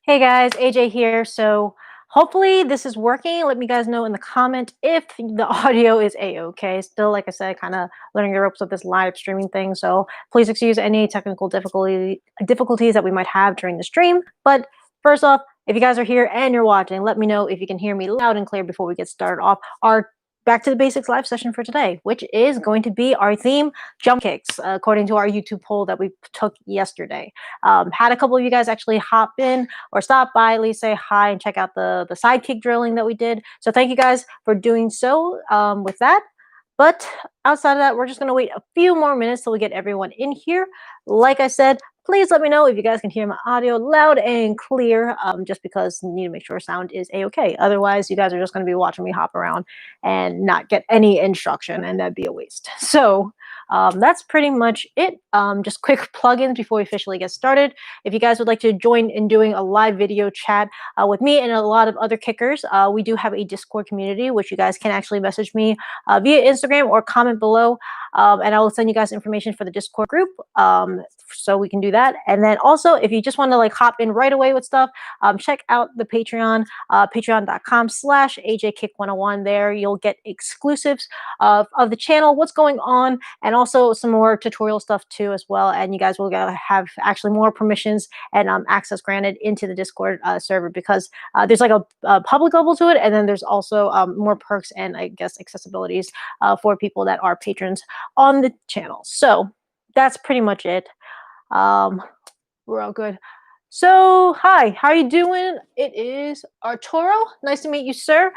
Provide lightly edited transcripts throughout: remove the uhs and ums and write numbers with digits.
Hey guys, AJ here. So hopefully this is working. Let me guys know in the comment if the audio is a-okay. Still, like I said, kind of learning the ropes of this live streaming thing. So please excuse any technical difficulties that we might have during the stream. But first off, if you guys are here and you're watching, let me know if you can hear me loud and clear before we get started off our back to the basics live session for today, which is going to be our theme jump kicks, according to our YouTube poll that we took yesterday. Had a couple of you guys actually hop in or stop by, at least say hi and check out the side kick drilling that we did. So thank you guys for doing so with that. But outside of that, we're just going to wait a few more minutes till we get everyone in here. Like I said, please let me know if you guys can hear my audio loud and clear, just because I need to make sure sound is a-okay. Otherwise, you guys are just going to be watching me hop around and not get any instruction, and that'd be a waste. So that's pretty much it. Just quick plugins before we officially get started. If you guys would like to join in doing a live video chat with me and a lot of other kickers, we do have a Discord community, which you guys can actually message me via Instagram or comment below, and I will send you guys information for the Discord group, so we can do that. And then also, if you just want to like hop in right away with stuff, check out the Patreon, patreon.com/AJKICK101. There you'll get exclusives of the channel, what's going on, and also some more tutorial stuff too as well. And you guys will have actually more permissions and access granted into the Discord server, because there's like a public level to it, and then there's also more perks and I guess accessibilities for people that are patrons on the channel. So that's pretty much it. We're all good. So, hi, how are you doing? It is Arturo. Nice to meet you, sir.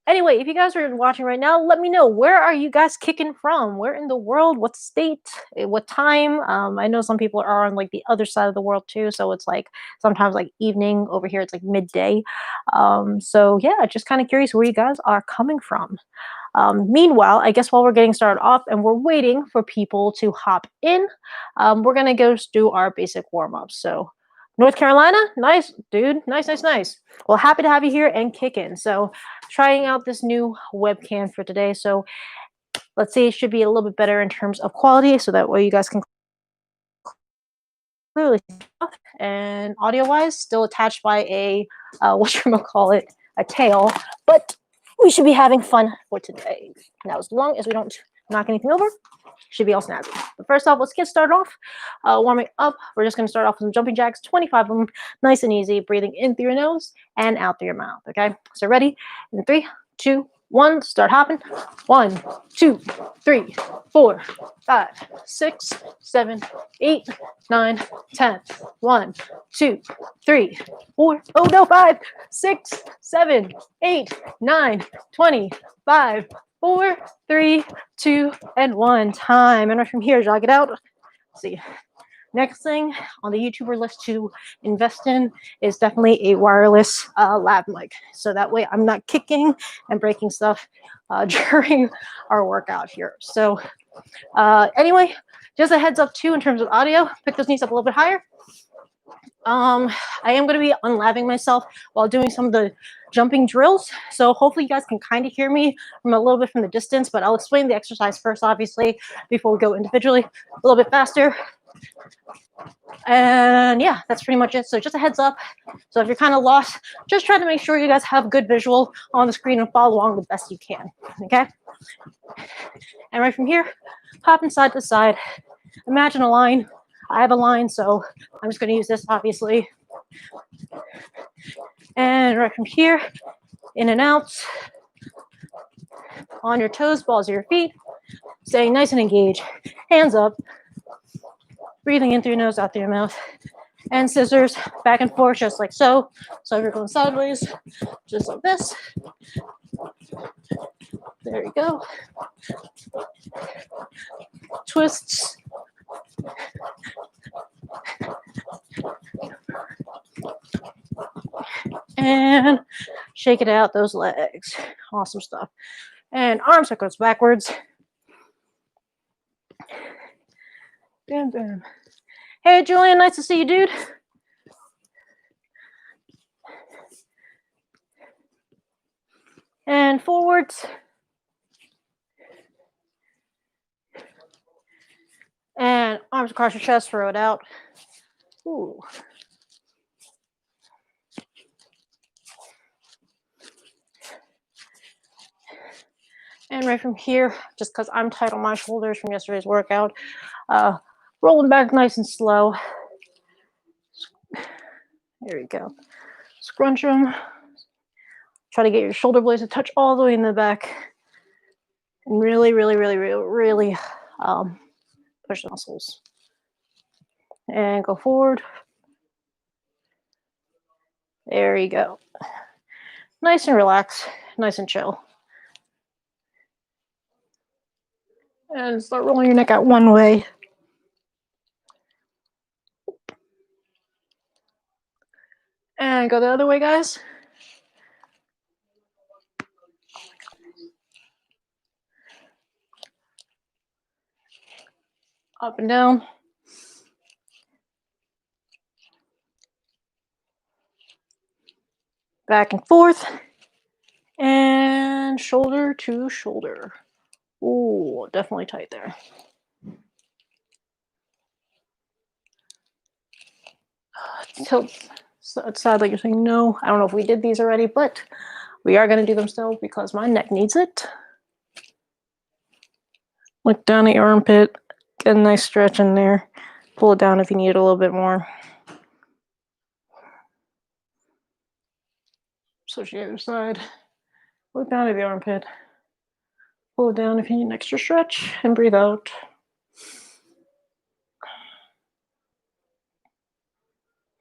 Anyway, if you guys are watching right now, let me know, where are you guys kicking from? Where in the world? What state? What time? I know some people are on like the other side of the world too, so it's like sometimes like evening. Over here it's like midday. So yeah, just kind of curious where you guys are coming from. Meanwhile, I guess while we're getting started off and we're waiting for people to hop in, we're gonna go do our basic warm-ups. So North Carolina, nice, dude, nice, nice, nice. Well, happy to have you here and kicking. So trying out this new webcam for today. So let's see, it should be a little bit better in terms of quality, so that way you guys can clearly see stuff. And audio-wise, still attached by a whatchamacallit, a tail, but we should be having fun for today. Now, as long as we don't knock anything over, should be all snazzy. But first off, let's get started off. Warming up, we're just going to start off with some jumping jacks, 25 of them, nice and easy, breathing in through your nose and out through your mouth, okay? So ready? In 3, 2, 1, start hopping. 1, 2, 3, 4, 5, 6, 7, 8, 9, 10. 1, 2, 3, 4, oh no, 5, 6, 7, 8, 9, 20, 5, 4, 3, 2, and 1. Time. And right from here, jog it out. Let's see. Next thing on the YouTuber list to invest in is definitely a wireless lav mic. So that way I'm not kicking and breaking stuff during our workout here. So anyway, just a heads up too in terms of audio. Pick those knees up a little bit higher. I am going to be unlaving myself while doing some of the jumping drills. So hopefully you guys can kind of hear me from a little bit from the distance, but I'll explain the exercise first, obviously, before we go individually a little bit faster. And yeah, that's pretty much it. So just a heads up. So if you're kind of lost, just try to make sure you guys have good visual on the screen and follow along the best you can. Okay. And right from here, hopping side to side. Imagine a line. I have a line, so I'm just going to use this, obviously. And right from here, in and out. On your toes, balls of your feet. Staying nice and engaged. Hands up. Breathing in through your nose, out through your mouth. And scissors, back and forth, just like so. So if you're going sideways, just like this. There you go. Twists. And shake it out, those legs. Awesome stuff. And arm circles backwards. Bam, bam. Hey, Julian, nice to see you, dude. And forwards. And arms across your chest, throw it out. Ooh. And right from here, just because I'm tight on my shoulders from yesterday's workout, rolling back nice and slow. There you go. Scrunch them. Try to get your shoulder blades to touch all the way in the back. And really, really, really, really, really push the muscles. And go forward. There you go. Nice and relaxed, nice and chill. And start rolling your neck out one way. And go the other way, guys. Up and down. Back and forth. And shoulder to shoulder. Ooh, definitely tight there. So it's sad that you're saying no. I don't know if we did these already, but we are going to do them still because my neck needs it. Look down at your armpit. Get a nice stretch in there. Pull it down if you need it a little bit more. Switch the other side. Look down at the armpit. Pull it down if you need an extra stretch, and breathe out.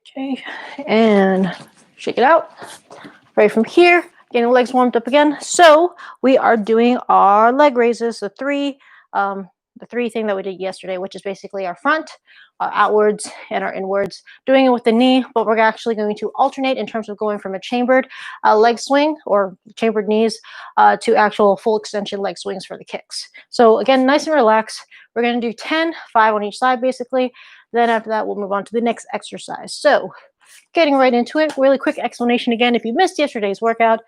Okay, and shake it out. Right from here, getting the legs warmed up again. So we are doing our leg raises, the three thing that we did yesterday, which is basically our front, our outwards, and our inwards. Doing it with the knee, but we're actually going to alternate in terms of going from a chambered leg swing or chambered knees to actual full extension leg swings for the kicks. So again, nice and relaxed. We're going to do 10, 5 on each side basically. Then after that, we'll move on to the next exercise. So getting right into it, really quick explanation again. If you missed yesterday's workout,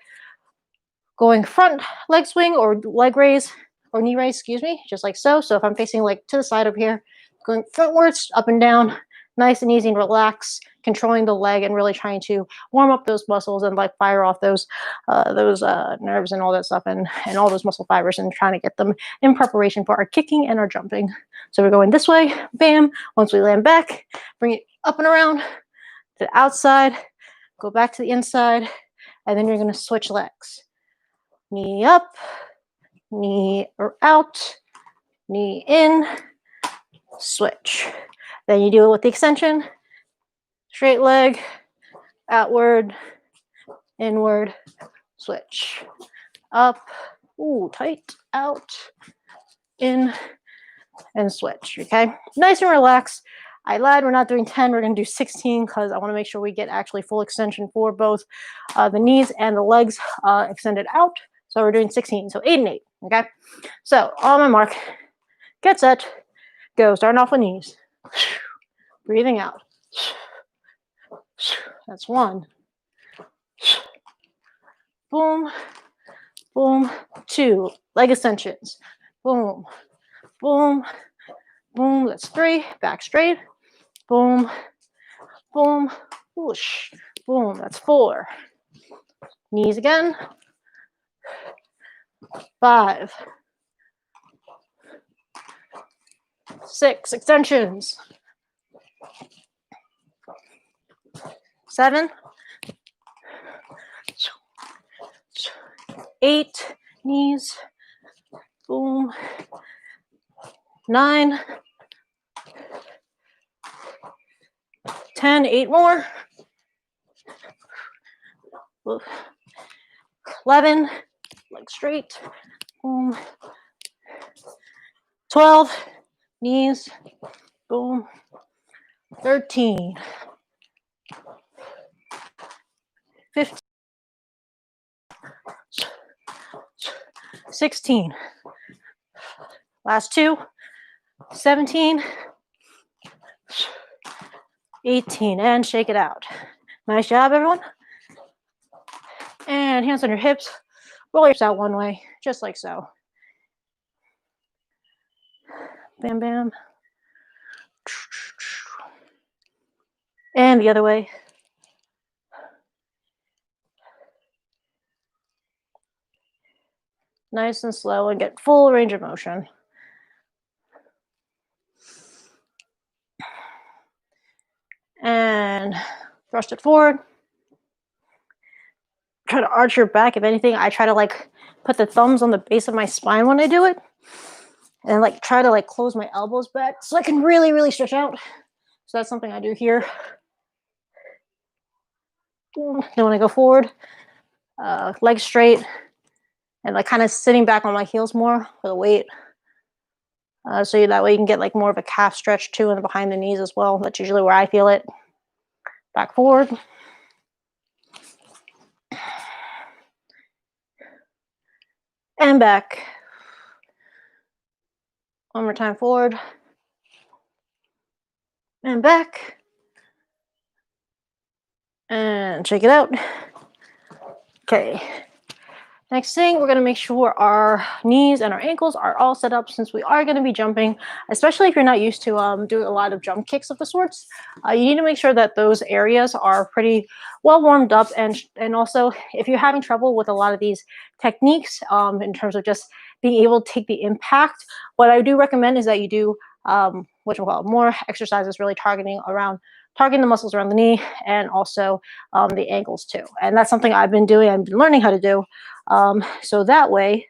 going front leg swing or leg raise or knee raise, excuse me, just like so. So if I'm facing like to the side over here, going frontwards, up and down, nice and easy and relax, controlling the leg and really trying to warm up those muscles and like fire off those nerves and all that stuff and all those muscle fibers and trying to get them in preparation for our kicking and our jumping. So we're going this way, bam. Once we land back, bring it up and around to the outside, go back to the inside, and then you're going to switch legs. Knee up, knee out, knee in, switch. Then you do it with the extension, straight leg, outward, inward, switch. Up, ooh, tight, out, in, and switch, okay? Nice and relaxed. I lied, we're not doing 10, we're gonna do 16 because I wanna make sure we get actually full extension for both the knees and the legs extended out. So we're doing 16, so 8 and 8, okay? So on my mark, get set, go. Starting off with knees. Breathing out. That's 1. Boom, boom, 2. Leg extensions. Boom, boom, boom. That's 3. Back straight. Boom, boom, whoosh, boom. That's 4. Knees again. 5. 6. Extensions. 7. 8. Knees. Boom. 9. 10. 8 more. 11. Leg straight. Boom. 12. Knees. Boom. 13. 15. 16. Last 2. 17. 18. And shake it out. Nice job, everyone. And hands on your hips. Roll yourself out one way, just like so. Bam, bam. And the other way. Nice and slow and get full range of motion. And thrust it forward. Try to arch your back. If anything, I try to like put the thumbs on the base of my spine when I do it. And like try to like close my elbows back so I can really, really stretch out. So that's something I do here. Then when I go forward, legs straight, and like kind of sitting back on my heels more for the weight. So that way you can get like more of a calf stretch too and behind the knees as well. That's usually where I feel it. Back forward. And back. One more time forward. And back. And shake it out. Okay. Next thing, we're going to make sure our knees and our ankles are all set up since we are going to be jumping, especially if you're not used to doing a lot of jump kicks of the sorts. You need to make sure that those areas are pretty well warmed up. And also, if you're having trouble with a lot of these techniques in terms of just being able to take the impact, what I do recommend is that you do more exercises really targeting the muscles around the knee and also the ankles too. And that's something I've been doing. I've been learning how to do. So that way,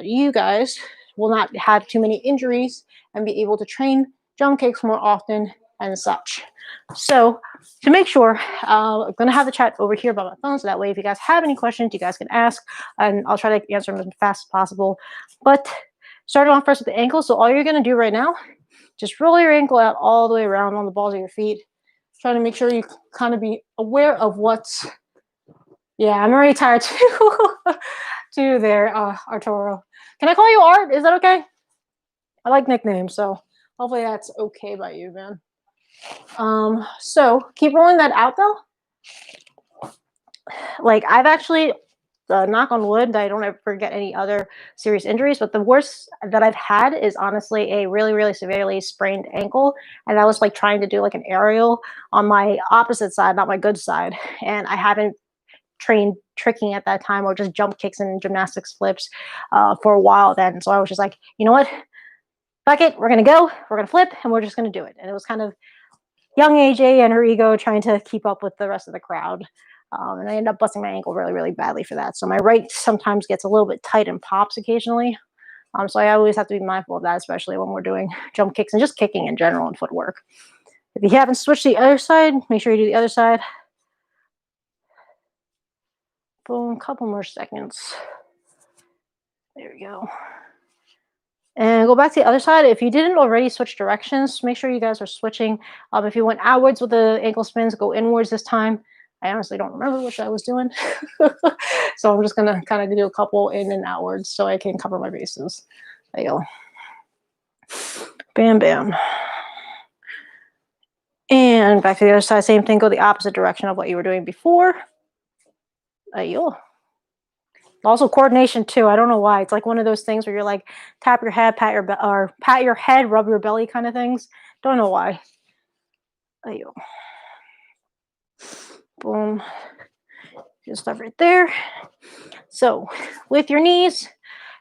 you guys will not have too many injuries and be able to train jump kicks more often and such. So to make sure, I'm going to have the chat over here by my phone. So that way, if you guys have any questions, you guys can ask and I'll try to answer them as fast as possible. But starting off first with the ankle. So all you're going to do right now, just roll your ankle out all the way around on the balls of your feet. Try to make sure you kind of be aware of what's. Yeah, I'm already tired too. Too there, Arturo. Can I call you Art? Is that okay? I like nicknames, so hopefully that's okay by you, man. So keep rolling that out though. Like I've actually, knock on wood, that I don't ever get any other serious injuries. But the worst that I've had is honestly a really, really severely sprained ankle, and I was like trying to do like an aerial on my opposite side, not my good side, and I haven't trained tricking at that time or just jump kicks and gymnastics flips for a while then. So I was just like, you know what? Fuck it. We're going to go. We're going to flip and we're just going to do it. And it was kind of young AJ and her ego trying to keep up with the rest of the crowd. And I ended up busting my ankle really, really badly for that. So my right sometimes gets a little bit tight and pops occasionally. So I always have to be mindful of that, especially when we're doing jump kicks and just kicking in general and footwork. If you haven't switched to the other side, make sure you do the other side. Boom, couple more seconds. There we go. And go back to the other side. If you didn't already switch directions, make sure you guys are switching. If you went outwards with the ankle spins, go inwards this time. I honestly don't remember which I was doing. So I'm just going to kind of do a couple in and outwards so I can cover my bases. There you go. Bam, bam. And back to the other side, same thing. Go the opposite direction of what you were doing before. There you go. Also coordination too. I don't know why. It's like one of those things where you're like tap your head, pat your head, rub your belly kind of things. Don't know why. There you go. Boom. Just stuff right there. So with your knees,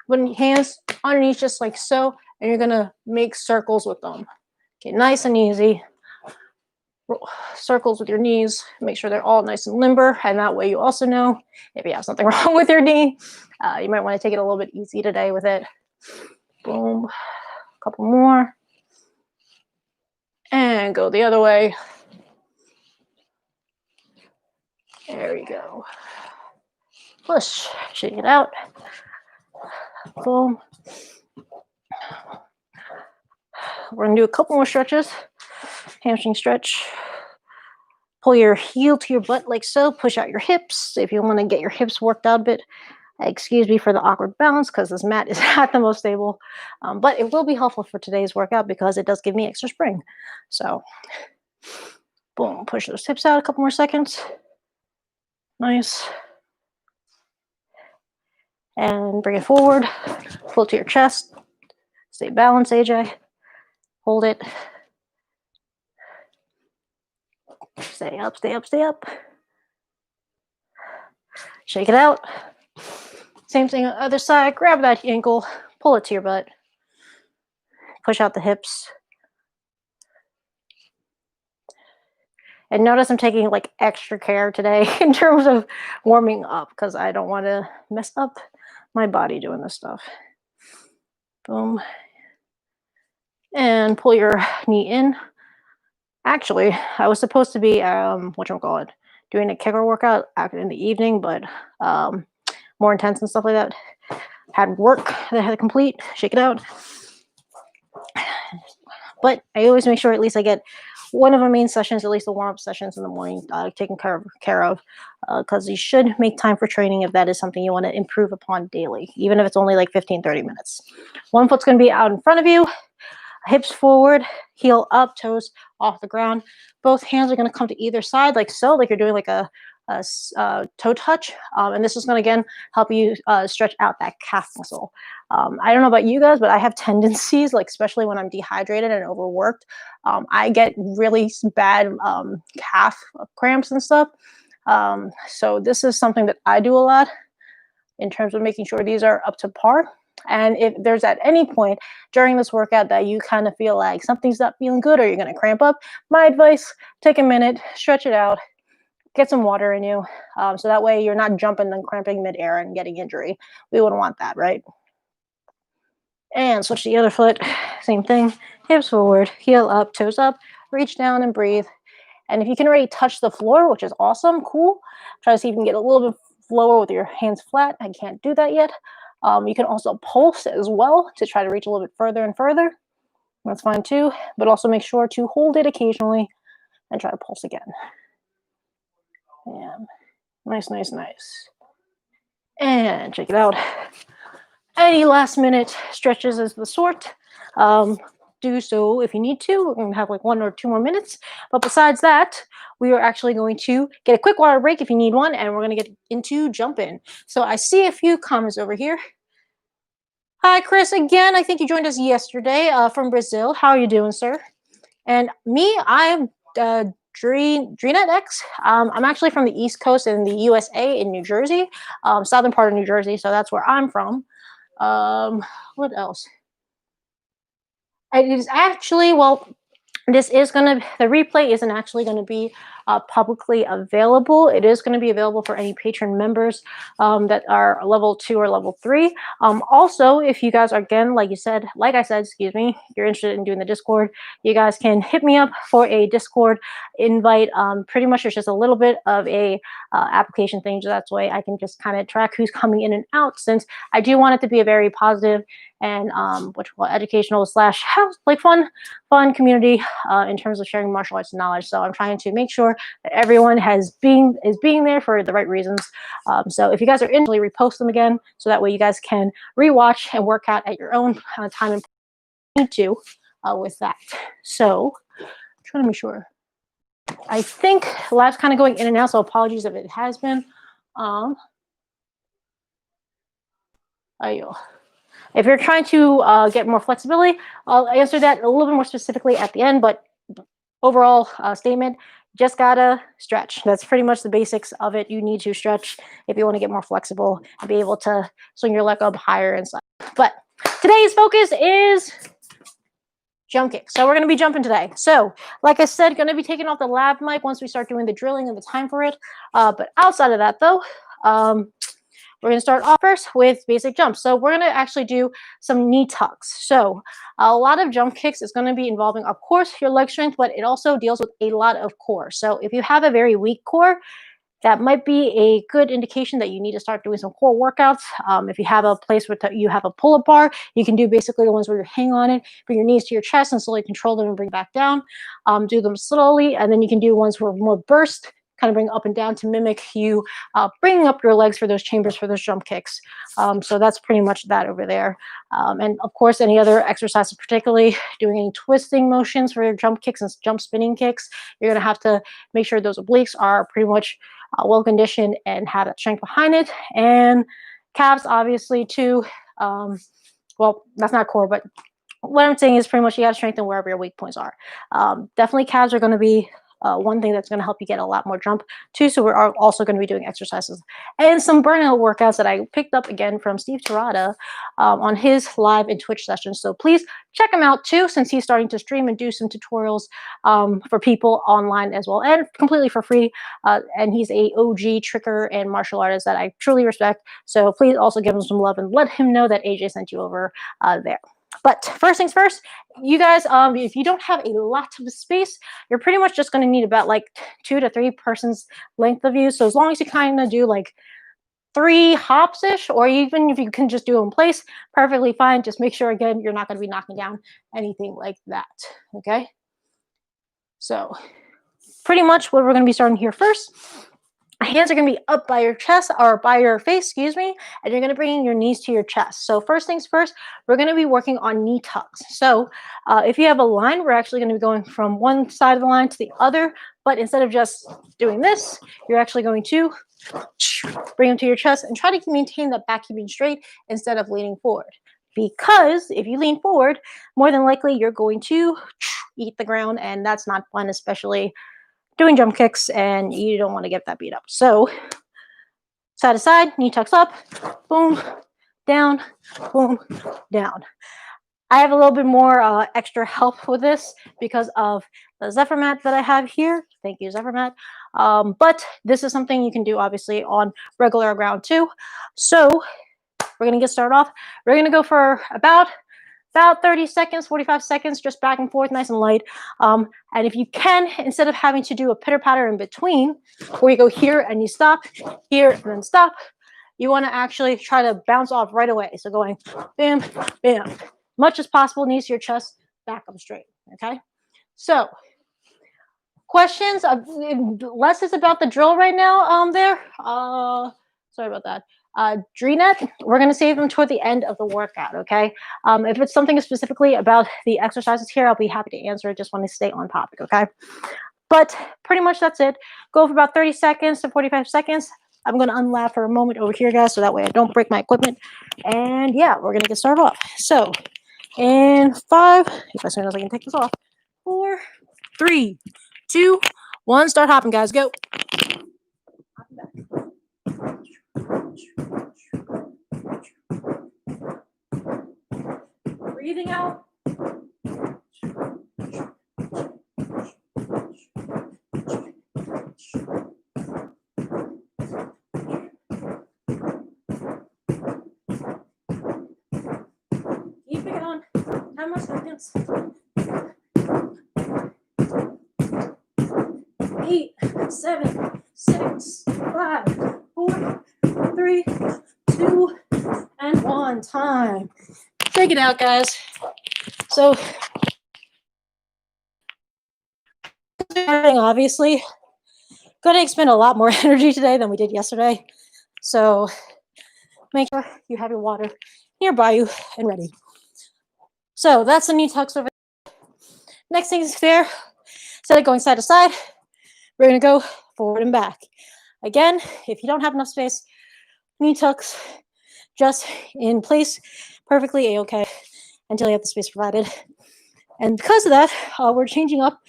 put your hands underneath just like so, and you're gonna make circles with them. Okay, nice and easy. Circles with your knees. Make sure they're all nice and limber, and that way you also know if you have something wrong with your knee. You might want to take it a little bit easy today with it. Boom. A couple more. And go the other way. There we go. Push. Shake it out. Boom. We're going to do a couple more stretches. Hamstring stretch. Pull your heel to your butt like so. Push out your hips. If you want to get your hips worked out a bit. Excuse me for the awkward balance because this mat is not the most stable. But it will be helpful for today's workout because it does give me extra spring. So, boom. Push those hips out a couple more seconds. Nice. And bring it forward. Pull to your chest. Stay balanced, AJ. Hold it. Stay up, stay up, stay up. Shake it out. Same thing on the other side. Grab that ankle, pull it to your butt, push out the hips. And notice I'm taking like extra care today in terms of warming up because I don't want to mess up my body doing this stuff. Boom. And pull your knee in. Actually, I was supposed to be whatchamacallit, doing a kicker workout in the evening, but more intense and stuff like that. Had work that I had to complete, shake it out. But I always make sure at least I get one of my main sessions, at least the warm-up sessions in the morning, taken care of, because you should make time for training if that is something you want to improve upon daily, even if it's only like 15-30 minutes. One foot's going to be out in front of you, hips forward, heel up, toes off the ground. Both hands are going to come to either side like so, like you're doing like a toe touch, and this is going to again help you stretch out that calf muscle. I don't know about you guys, but I have tendencies, like especially when I'm dehydrated and overworked, I get really bad calf cramps and stuff. So this is something that I do a lot in terms of making sure these are up to par. And if there's at any point during this workout that you kind of feel like something's not feeling good or you're going to cramp up, my advice, take a minute, stretch it out, get some water in you, so that way you're not jumping and cramping midair and getting injury. We wouldn't want that, right? And switch to the other foot. Same thing. Hips forward, heel up, toes up, reach down and breathe. And if you can already touch the floor, which is awesome, cool, try to see if you can get a little bit lower with your hands flat. I can't do that yet. You can also pulse as well to try to reach a little bit further and further. That's fine too, but also make sure to hold it occasionally and try to pulse again. Yeah. Nice, nice, nice. And check it out. Any last minute stretches is the sort. Do so if you need to. We're going to have like 1 or 2 more minutes. But besides that, we are actually going to get a quick water break if you need one, and we're going to get into jumping. So I see a few comments over here. Hi, Chris. Again, I think you joined us yesterday from Brazil. How are you doing, sir? And me, I'm Dreenet X. I'm actually from the East Coast in the USA in New Jersey, southern part of New Jersey. So that's where I'm from. What else? It is actually, well, this is going to, the replay isn't actually going to be publicly available. It is going to be available for any patron members that are level 2 or level 3. Also, if you guys are, again, like I said, excuse me, you're interested in doing the Discord, you guys can hit me up for a Discord invite. Pretty much it's just a little bit of a application thing. So that's why I can just kind of track who's coming in and out, since I do want it to be a very positive and educational / like fun community in terms of sharing martial arts knowledge. So I'm trying to make sure that everyone is being there for the right reasons. So if you guys are in, repost them again, so that way you guys can rewatch and work out at your own time and need to with that. So I'm trying to make sure. I think live's kind of going in and out, so apologies if it has been. If you're trying to get more flexibility, I'll answer that a little bit more specifically at the end, but overall statement, just gotta stretch. That's pretty much the basics of it. You need to stretch if you want to get more flexible and be able to swing your leg up higher and stuff. But today's focus is jump kicks. So we're going to be jumping today. So like I said, going to be taking off the lav mic once we start doing the drilling and the time for it. But outside of that though, we're going to start off first with basic jumps. So we're going to actually do some knee tucks. So a lot of jump kicks is going to be involving, of course, your leg strength, but it also deals with a lot of core. So if you have a very weak core, that might be a good indication that you need to start doing some core workouts. If you have a place where you have a pull-up bar, you can do basically the ones where you hang on it, bring your knees to your chest and slowly control them and bring back down. Do them slowly, and then you can do ones where more burst, kind of bring up and down to mimic you bringing up your legs for those chambers, for those jump kicks. So that's pretty much that over there. And of course, any other exercises, particularly doing any twisting motions for your jump kicks and jump spinning kicks, you're going to have to make sure those obliques are pretty much well conditioned and have that strength behind it. And calves, obviously, too. Well, that's not core, but what I'm saying is pretty much you got to strengthen wherever your weak points are. Definitely calves are going to be one thing that's going to help you get a lot more jump too. So we're also going to be doing exercises and some burnout workouts that I picked up again from Steve Terada on his live and Twitch sessions. So please check him out too, since he's starting to stream and do some tutorials for people online as well, and completely for free. And he's a OG tricker and martial artist that I truly respect. So please also give him some love and let him know that AJ sent you over there. But first things first, you guys, if you don't have a lot of space, you're pretty much just going to need about like 2 to 3 persons length of you. So as long as you kind of do like 3 hops-ish, or even if you can just do them in place, perfectly fine. Just make sure, again, you're not going to be knocking down anything like that, okay? So pretty much what we're going to be starting here first. Hands are going to be up by your chest, or by your face, excuse me, and you're going to bring your knees to your chest. So first things first, we're going to be working on knee tucks. So if you have a line, we're actually going to be going from one side of the line to the other, but instead of just doing this, you're actually going to bring them to your chest and try to maintain that back keeping straight instead of leaning forward. Because if you lean forward, more than likely you're going to eat the ground, and that's not fun, especially doing jump kicks, and you don't want to get that beat up. So side to side, knee tucks up, boom, down, boom, down. I have a little bit more extra help with this because of the Zephyr mat that I have here. Thank you, Zephyr mat. But this is something you can do obviously on regular ground too. So we're gonna get started off. We're gonna go for about 30 seconds, 45 seconds, just back and forth, nice and light. And if you can, instead of having to do a pitter patter in between, where you go here and you stop, here and then stop, you want to actually try to bounce off right away. So going bam, bam, much as possible, knees to your chest, back up straight. Okay. So questions? Less is about the drill right now. Sorry about that. Dreenet, we're going to save them toward the end of the workout, okay? If it's something specifically about the exercises here, I'll be happy to answer it. Just want to stay on topic, okay? But pretty much that's it. Go for about 30 seconds to 45 seconds. I'm going to unlap for a moment over here, guys, so that way I don't break my equipment. And yeah, we're going to get started off. So, in 5, if as soon as I can take this off, 4, 3, 2, 1, start hopping, guys. Go. Breathing out. Keep it on. 10 more seconds. 8, 7, 6, 5, 4, 3, 2, and 1. Time. Take it out, guys. So, obviously, going to expend a lot more energy today than we did yesterday. So, make sure you have your water nearby you and ready. So, that's the knee tucks over there. Next thing is there. Instead of going side to side, we're going to go forward and back. Again, if you don't have enough space, knee tucks just in place, perfectly a-okay until you have the space provided. And because of that, we're changing up,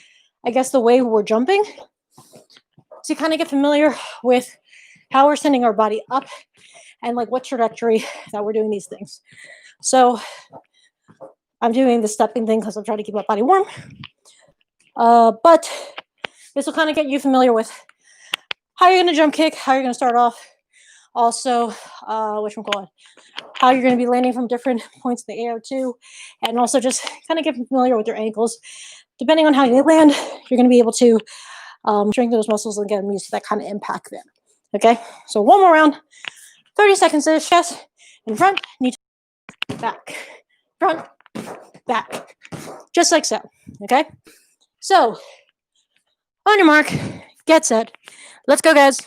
I guess, the way we're jumping to kind of get familiar with how we're sending our body up and like what trajectory that we're doing these things. So I'm doing the stepping thing because I'm trying to keep my body warm. But this will kind of get you familiar with how you're going to jump kick, how you're going to start off. Also, how you're going to be landing from different points in the air too. And also just kind of get familiar with your ankles. Depending on how you land, you're going to be able to strengthen those muscles and get them used to that kind of impact then. Okay, so one more round. 30 seconds to the chest. In front, knee back. Front, back. Just like so. Okay, so on your mark, get set. Let's go, guys.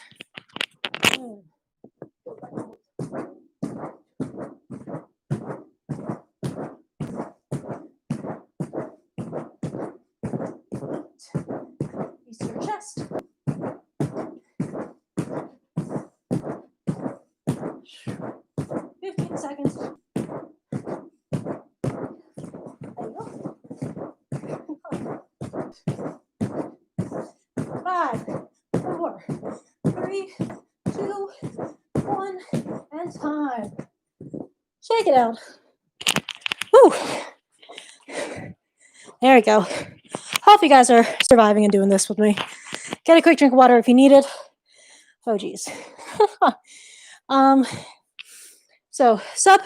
Use your chest. 15 seconds. There you go. Take it out. Woo. There we go. Hope you guys are surviving and doing this with me. Get a quick drink of water if you need it. Oh, geez. So, sup,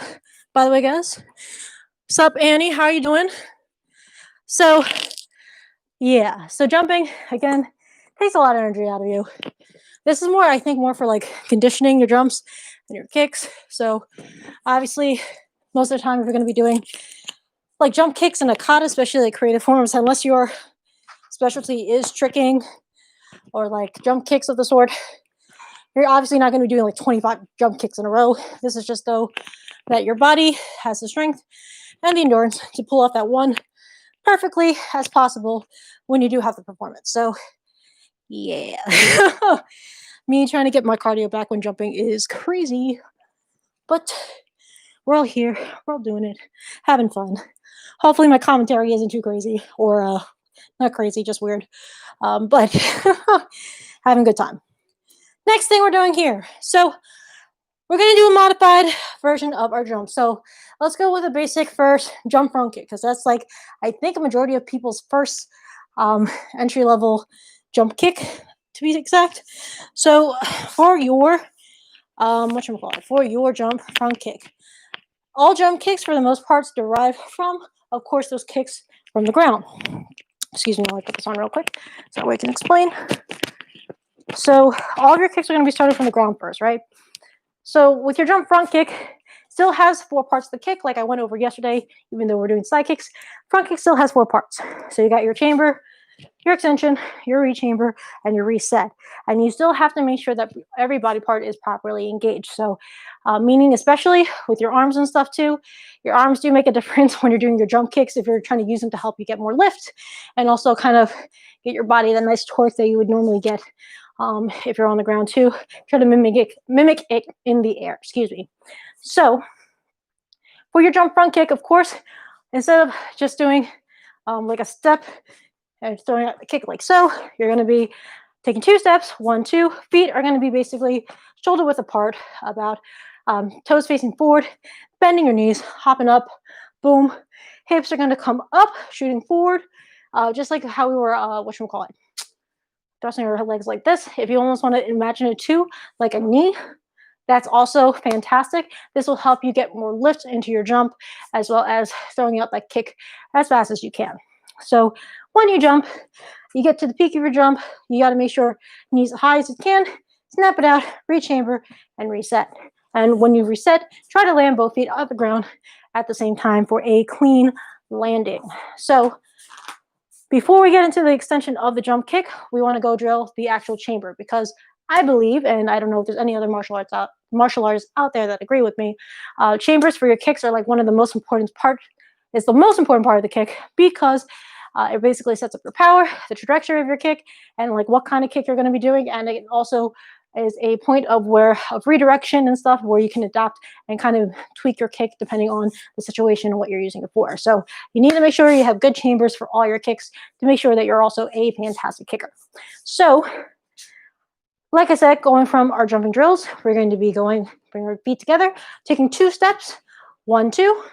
by the way, guys. Sup, Annie, how are you doing? So, yeah, so jumping, again, takes a lot of energy out of you. This is more, I think, more for like conditioning your jumps and your kicks. So, obviously, most of the time, if you're going to be doing like jump kicks and a kata, especially like creative forms, unless your specialty is tricking or like jump kicks of the sort, you're obviously not going to be doing like 25 jump kicks in a row. This is just though that your body has the strength and the endurance to pull off that one perfectly as possible when you do have the performance. So yeah, me trying to get my cardio back when jumping is crazy, but we're all here, we're all doing it, having fun. Hopefully my commentary isn't too crazy, or not crazy, just weird, but having a good time. Next thing we're doing here, so we're going to do a modified version of our jump. So let's go with a basic first jump front kick, because that's like, I think a majority of people's first entry level jump kick, to be exact. So for your for your jump front kick, all jump kicks for the most part derive from, of course, those kicks from the ground. Excuse me, I'll put this on real quick so that way I can explain. So all of your kicks are going to be started from the ground first, right? So with your jump front kick, still has 4 parts of the kick, like I went over yesterday, even though we're doing side kicks. Front kick still has 4 parts. So you got your chamber, your extension, your rechamber, and your reset. And you still have to make sure that every body part is properly engaged. So meaning especially with your arms and stuff too, your arms do make a difference when you're doing your jump kicks if you're trying to use them to help you get more lift and also kind of get your body that nice torque that you would normally get if you're on the ground too. Try to mimic it in the air, excuse me. So for your jump front kick, of course, instead of just doing like a step and throwing out the kick like so, you're going to be taking 2 steps, 1, 2. Feet are going to be basically shoulder width apart, about toes facing forward, bending your knees, hopping up, boom. Hips are going to come up, shooting forward, just like how we were, whatchamacallit, thrusting your legs like this. If you almost want to imagine it too, like a knee, that's also fantastic. This will help you get more lift into your jump, as well as throwing out that kick as fast as you can. So when you jump, you get to the peak of your jump, you got to make sure knees as high as you can, snap it out, rechamber, and reset. And when you reset, try to land both feet off the ground at the same time for a clean landing. So before we get into the extension of the jump kick, we want to go drill the actual chamber, because I believe, and I don't know if there's any other martial artists out there that agree with me, chambers for your kicks are like one of the most important part. It's the most important part of the kick, because it basically sets up your power, the trajectory of your kick, and like what kind of kick you're going to be doing. And it also is a point of redirection and stuff where you can adapt and kind of tweak your kick depending on the situation and what you're using it for. So you need to make sure you have good chambers for all your kicks to make sure that you're also a fantastic kicker. So like I said, going from our jumping drills, we're going to be bring our feet together, taking 2 steps, 1, 2,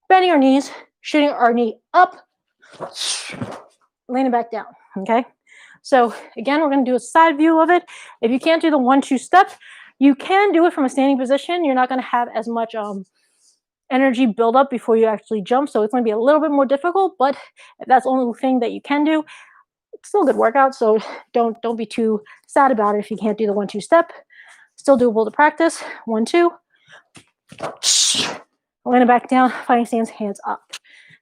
bending our knees, shooting our knee up, leaning back down, okay? So again, we're going to do a side view of it. If you can't do the 1, 2 step, you can do it from a standing position. You're not going to have as much energy build up before you actually jump, so it's going to be a little bit more difficult, but if that's the only thing that you can do, it's still a good workout, so don't be too sad about it if you can't do the 1, 2 step. Still doable to practice. 1, 2. Leaning back down, fighting stance, hands up.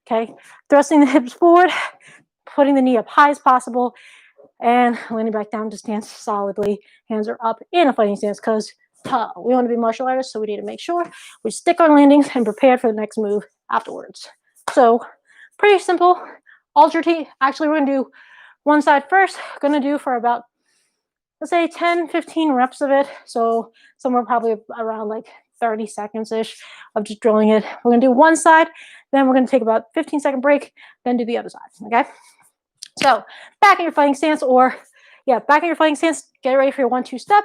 Okay, thrusting the hips forward, putting the knee up high as possible, and leaning back down to stance solidly. Hands are up in a fighting stance, because we want to be martial artists, so we need to make sure we stick our landings and prepare for the next move afterwards. So pretty simple. Alternate. Actually, we're going to do one side first. Going to do for about, let's say 10-15 reps of it. So somewhere probably around like 30 seconds-ish of just drilling it. We're going to do one side, then we're going to take about 15-second break, then do the other side, okay? So back in your fighting stance, get ready for your 1, 2 step.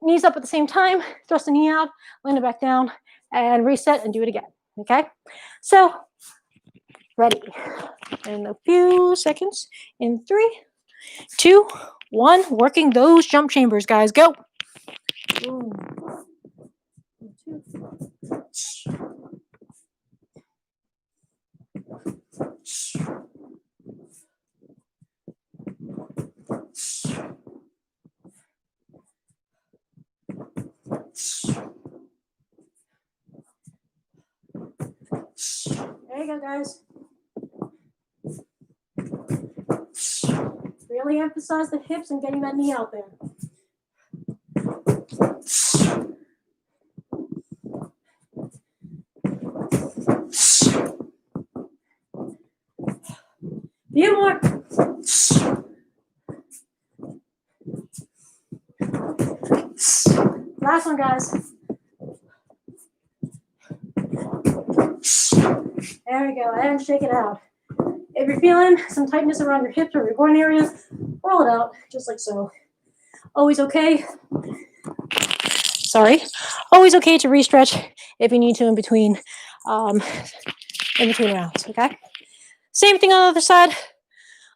Knees up at the same time, thrust the knee out, land it back down, and reset and do it again. Okay, so ready in a few seconds. In 3, 2, 1, working those jump chambers, guys. Go. Boom. 2. There you go, guys. Really emphasize the hips and getting that knee out there. Few more. Last one, guys. There we go, and shake it out. If you're feeling some tightness around your hips or your groin area, roll it out, just like so. Always okay. Sorry. Always okay to restretch if you need to in between rounds, okay? Same thing on the other side.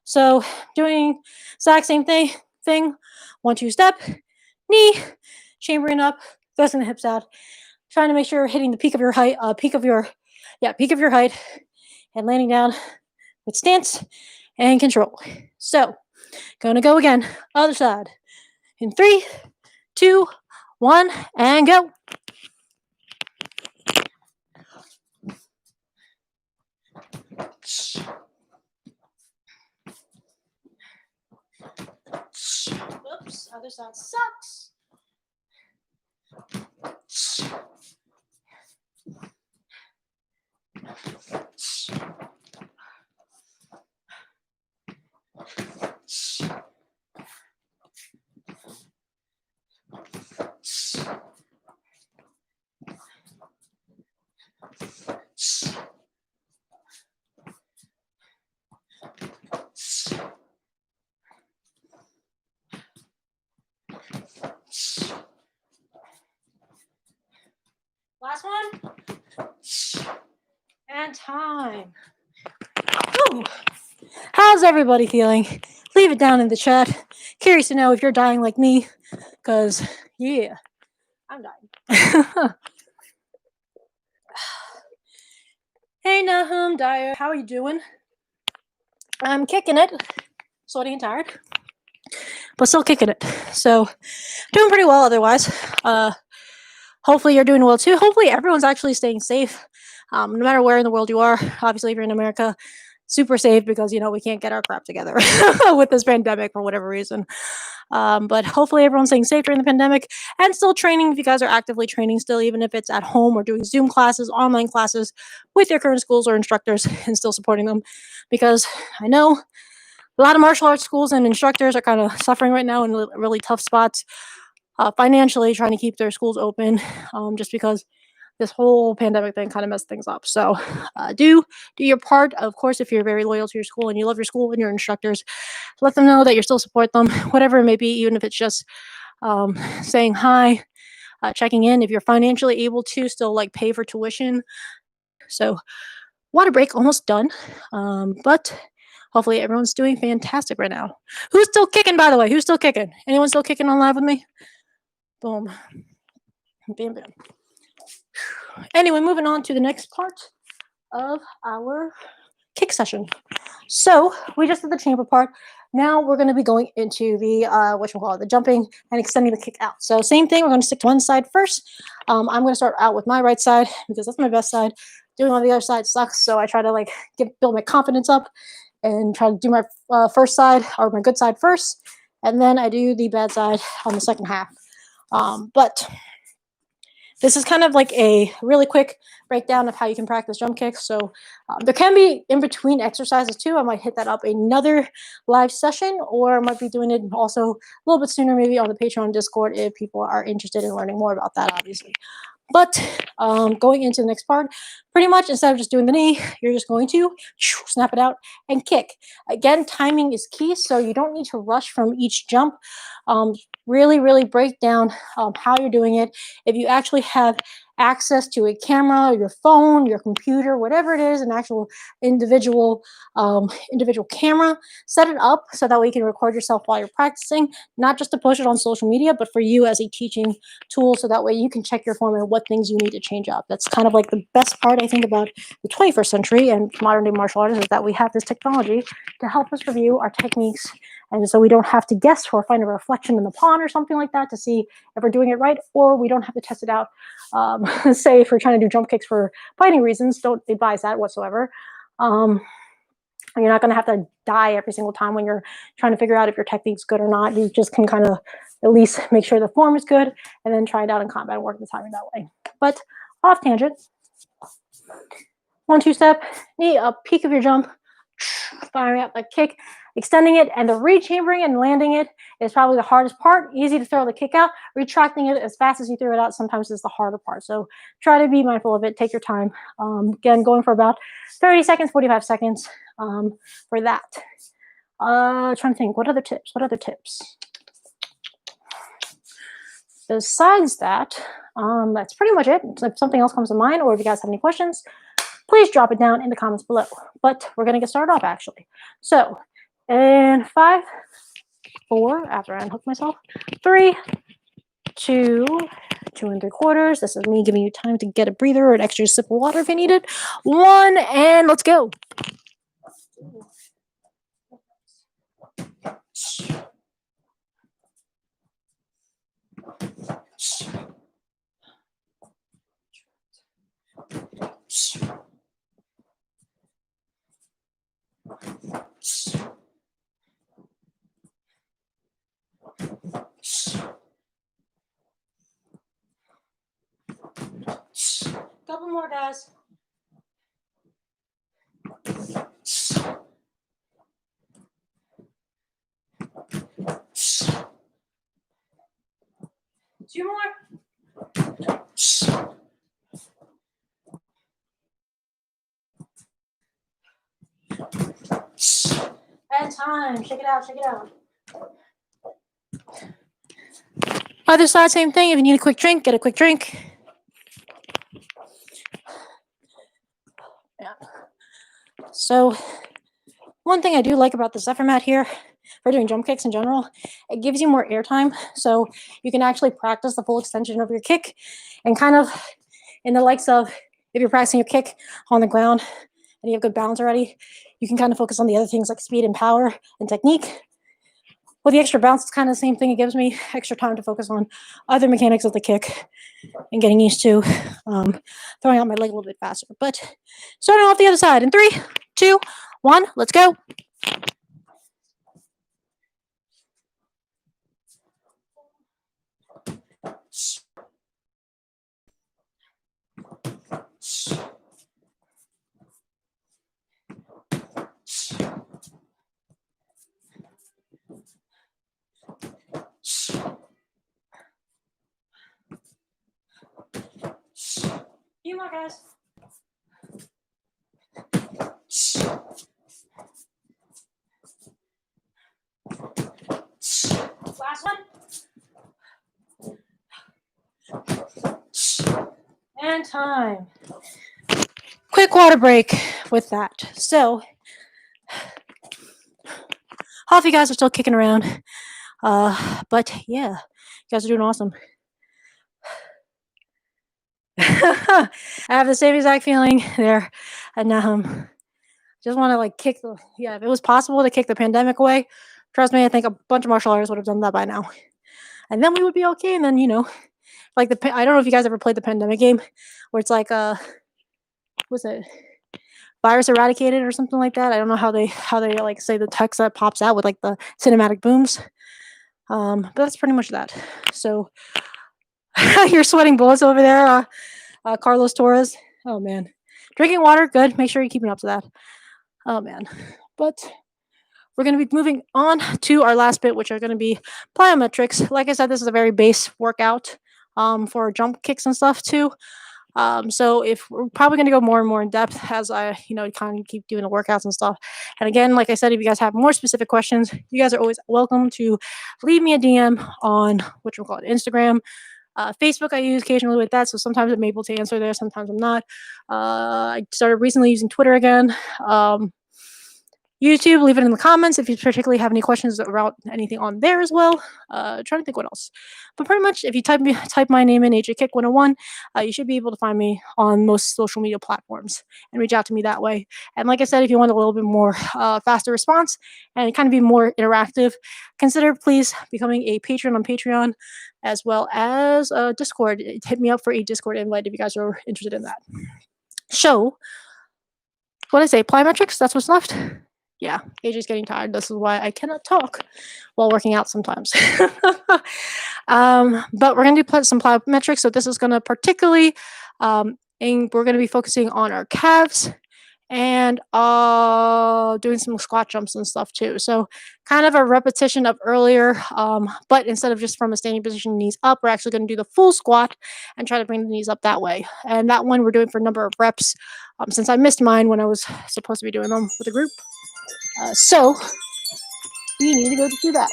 So doing exact same thing. 1-2 step, knee, chambering up, thrusting the hips out, trying to make sure you're hitting the peak of your height, peak of your height, and landing down with stance and control. So, gonna go again, other side. In 3, 2, 1, and go. Oops, other side sucks. Last one. And time. Woo. How's everybody feeling? Leave it down in the chat. Curious to know if you're dying like me, because, yeah, I'm dying. Hey, Nahum Dyer, how are you doing? I'm kicking it. Sweaty and tired, but still kicking it. So, doing pretty well otherwise. Hopefully you're doing well too. Hopefully everyone's actually staying safe, no matter where in the world you are. Obviously, if you're in America, super safe because, we can't get our crap together with this pandemic for whatever reason. But hopefully everyone's staying safe during the pandemic and still training if you guys are actively training still, even if it's at home or doing Zoom classes, online classes with your current schools or instructors and still supporting them. Because I know a lot of martial arts schools and instructors are kind of suffering right now in really tough spots financially, trying to keep their schools open just because this whole pandemic thing kind of messed things up. So do your part. Of course, if you're very loyal to your school and you love your school and your instructors, let them know that you still support them, whatever it may be, even if it's just saying hi, checking in. If you're financially able to still pay for tuition. So water break almost done. But hopefully everyone's doing fantastic right now. Who's still kicking, by the way? Who's still kicking? Anyone still kicking on live with me? Boom. Bam, bam. Anyway, moving on to the next part of our kick session. So we just did the chamber part. Now we're going to be going into the the jumping and extending the kick out. So same thing. We're going to stick to one side first. I'm going to start out with my right side because that's my best side. Doing on the other side sucks. So I try to build my confidence up and try to do my first side or my good side first, and then I do the bad side on the second half. But this is kind of like a really quick breakdown of how you can practice jump kicks. So there can be in between exercises too. I might hit that up another live session, or I might be doing it also a little bit sooner, maybe on the Patreon Discord if people are interested in learning more about that, obviously. But going into the next part, pretty much instead of just doing the knee, you're just going to snap it out and kick. Again, timing is key, so you don't need to rush from each jump. Really, really break down how you're doing it. If you actually have access to a camera, your phone, your computer, whatever it is, an actual individual individual camera, set it up so that way you can record yourself while you're practicing, not just to post it on social media, but for you as a teaching tool, so that way you can check your form and what things you need to change up. That's kind of like the best part, I think, about the 21st century and modern day martial arts, is that we have this technology to help us review our techniques, and so we don't have to guess or find a reflection in the pond or something like that to see if we're doing it right, or we don't have to test it out. Say if we're trying to do jump kicks for fighting reasons, don't advise that whatsoever. Um, you're not going to have to die every single time when you're trying to figure out if your technique's good or not. You just can kind of at least make sure the form is good and then try it out in combat and work the timing that way. But off tangent, 1-2 step, knee up, peak of your jump, firing out the kick, extending it, and the rechambering and landing it is probably the hardest part. Easy to throw the kick out. Retracting it as fast as you throw it out sometimes is the harder part. So try to be mindful of it. Take your time. Again, going for about 30 seconds, 45 seconds for that. Trying to think, what other tips? What other tips? Besides that, that's pretty much it. If something else comes to mind, or if you guys have any questions, please drop it down in the comments below. But we're going to get started off, actually. So, in 5, 4, after I unhook myself, 3, 2, 2 3/4. This is me giving you time to get a breather or an extra sip of water if you need it. 1, and let's go. Couple more, guys. Two more. And time. Shake it out, shake it out. Other side, same thing. If you need a quick drink, get a quick drink. Yeah. So, one thing I do like about the Zephyr mat here, for doing jump kicks in general, it gives you more airtime, so you can actually practice the full extension of your kick, and kind of in the likes of if you're practicing your kick on the ground and you have good balance already, you can kind of focus on the other things like speed and power and technique. With the extra bounce, it's kind of the same thing. It gives me extra time to focus on other mechanics of the kick and getting used to throwing out my leg a little bit faster. But starting off the other side in 3, 2, 1, let's go. Few more, guys. Last one. And time. Quick water break with that. So, half of you guys are still kicking around. But yeah, you guys are doing awesome. I have the same exact feeling there. And just want to like kick the, yeah, if it was possible to kick the pandemic away, trust me, I think a bunch of martial artists would have done that by now. And then we would be okay. And then, you know, like I don't know if you guys ever played the pandemic game where it's like, what's it? Virus eradicated or something like that. I don't know how they like say the text that pops out with like the cinematic booms. But that's pretty much that. So you're sweating bullets over there, Carlos Torres. Oh man, drinking water, good. Make sure you're keeping up to that. Oh man, but we're going to be moving on to our last bit, which are going to be plyometrics. Like I said, this is a very base workout for jump kicks and stuff too. So if we're probably going to go more and more in depth as I, kind of keep doing the workouts and stuff. And again, like I said, if you guys have more specific questions, you guys are always welcome to leave me a DM on what you call it, Instagram. Facebook I use occasionally with that, so sometimes I'm able to answer there, sometimes I'm not. I started recently using Twitter again. YouTube, leave it in the comments if you particularly have any questions about anything on there as well. Trying to think what else. But pretty much, if you type my name in, AJKICK101, you should be able to find me on most social media platforms and reach out to me that way. And like I said, if you want a little bit more faster response and kind of be more interactive, consider please becoming a patron on Patreon as well as Discord. Hit me up for a Discord invite if you guys are interested in that. So, what did I say? Plyometrics? That's what's left? Yeah, AJ's getting tired. This is why I cannot talk while working out sometimes. But we're going to do some plyometrics. So this is going to particularly, and we're going to be focusing on our calves and doing some squat jumps and stuff too. So kind of a repetition of earlier, but instead of just from a standing position, knees up, we're actually going to do the full squat and try to bring the knees up that way. And that one we're doing for a number of reps, since I missed mine when I was supposed to be doing them with a group. So you need to go do that.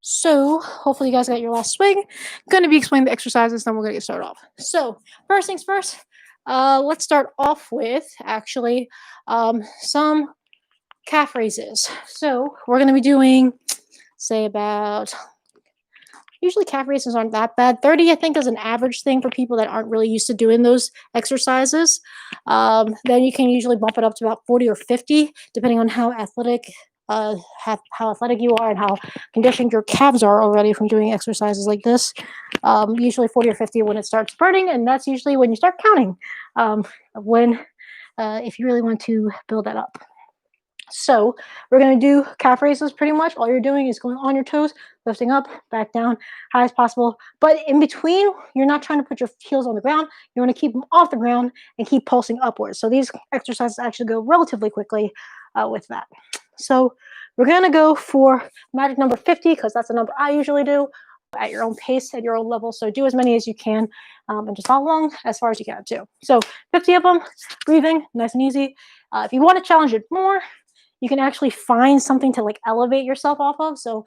So hopefully you guys got your last swing. Going to be explaining the exercises, then we're going to get started off. So first things first, let's start off with actually some calf raises. So we're going to be doing, say, about, usually calf raises aren't that bad. 30, I think, is an average thing for people that aren't really used to doing those exercises. Then you can usually bump it up to about 40 or 50, depending on how athletic you are and how conditioned your calves are already from doing exercises like this. Usually 40 or 50 when it starts burning, and that's usually when you start counting, if you really want to build that up. So we're going to do calf raises pretty much. All you're doing is going on your toes, lifting up, back down, high as possible. But in between, you're not trying to put your heels on the ground. You want to keep them off the ground and keep pulsing upwards. So these exercises actually go relatively quickly with that. So we're going to go for magic number 50 because that's the number I usually do at your own pace, at your own level. So do as many as you can and just follow along as far as you can too. So 50 of them, breathing, nice and easy. If you want to challenge it more, you can actually find something to like elevate yourself off of. So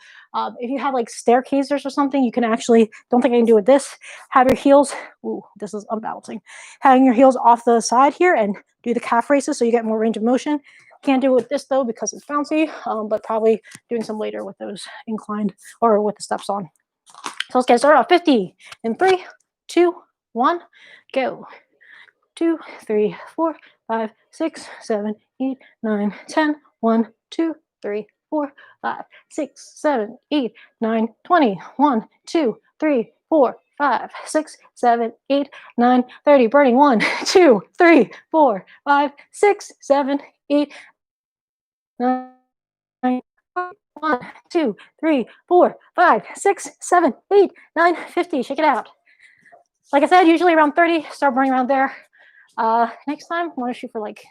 if you have like staircases or something, you can actually, don't think I can do it this, have your heels, ooh, this is unbalancing, having your heels off the side here and do the calf raises so you get more range of motion. Can't do it with this though because it's bouncy, but probably doing some later with those inclined or with the steps on. So let's get started off. 50 in 3, 2, 1, go. 2, 3, 4, 5, 6, 7, 8, 9, 10. 1, 2, 3, 4, 5, 6, 7, 8, 9, 20. 1, 2, 3, 4, 5, 6, 7, 8, 9, 30. Burning 1, 2, 3, 4, 5, 6, 7, 8, 9. 1, 2, 3, 4, 5, 6, 7, 8, 9, 50. Shake it out. Like I said, usually around 30. Start burning around there. Next time, I want to shoot for like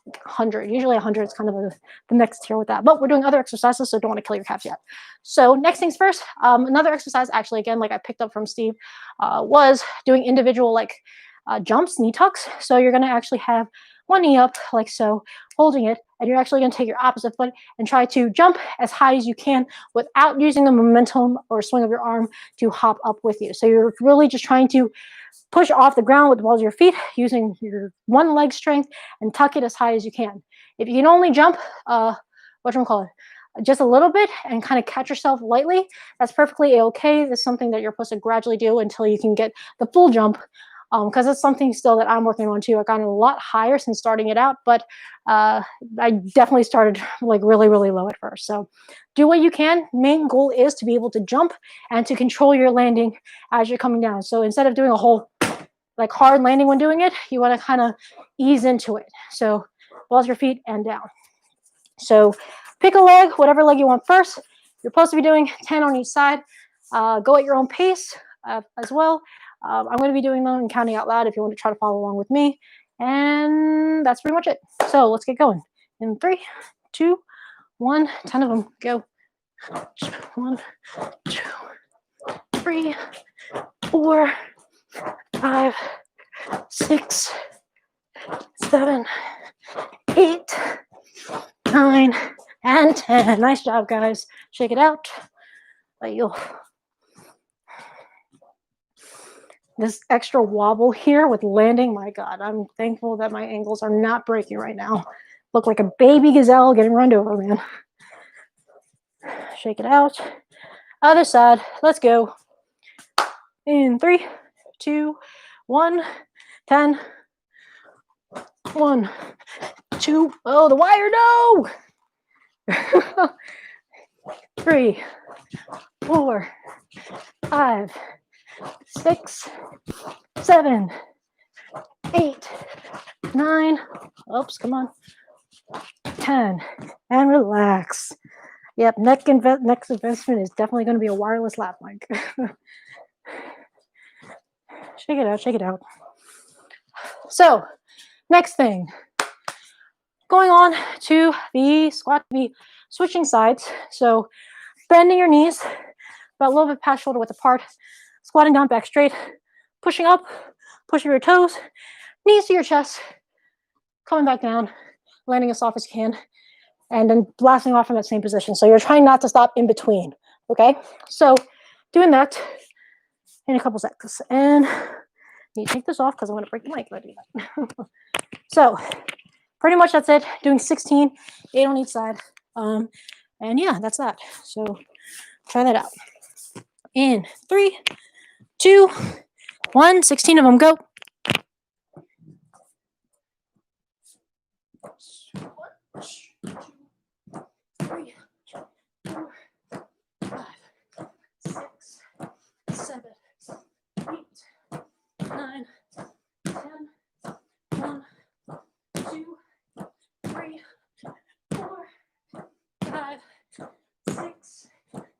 100. Usually 100 is kind of the next tier with that. But we're doing other exercises, so don't want to kill your calves yet. So next things first, another exercise, actually, again, like I picked up from Steve, was doing individual like jumps, knee tucks. So you're going to actually have one knee up like so, holding it, and you're actually going to take your opposite foot and try to jump as high as you can without using the momentum or swing of your arm to hop up with you. So you're really just trying to push off the ground with the balls of your feet using your one leg strength and tuck it as high as you can. If you can only jump, just a little bit and kind of catch yourself lightly, that's perfectly okay. That's something that you're supposed to gradually do until you can get the full jump, because it's something still that I'm working on too. I've gotten a lot higher since starting it out, but I definitely started like really, really low at first. So do what you can. Main goal is to be able to jump and to control your landing as you're coming down. So instead of doing a whole like hard landing when doing it, you want to kind of ease into it. So balls your feet and down. So pick a leg, whatever leg you want first. You're supposed to be doing 10 on each side. Go at your own pace as well. I'm going to be doing them and counting out loud if you want to try to follow along with me. And that's pretty much it. So let's get going. In 3, 2, 1, 10 of them. Go. 1, 2, 3, 4, 5, 6, 7, 8, 9, and 10. Nice job, guys. Shake it out. You'll this extra wobble here with landing. My God, I'm thankful that my ankles are not breaking right now. Look like a baby gazelle getting run over, man. Shake it out. Other side. Let's go. In 3, 2, 1, 10. 1, 2. Oh, the wire, no! 3, 4, 5, 6, 7, 8, 9. Oops, come on. 10. And relax. Yep, next investment is definitely going to be a wireless lap mic. Shake it out, shake it out. So, next thing. Going on to the squat, be switching sides. So, bending your knees about a little bit past shoulder width apart, squatting down, back straight, pushing up, pushing your toes, knees to your chest, coming back down, landing as soft as you can, and then blasting off from that same position. So you're trying not to stop in between, okay? So doing that in a couple seconds. And you take this off because I'm going to break the mic if I do that. So pretty much that's it. Doing 16, 8 on each side. And yeah, that's that. So try that out. In 3, 2, 1, 16 of them, go. 3, 4, 5, 6, 7, 8, 9, 10, 1, 2, 3, 4, 5, 6,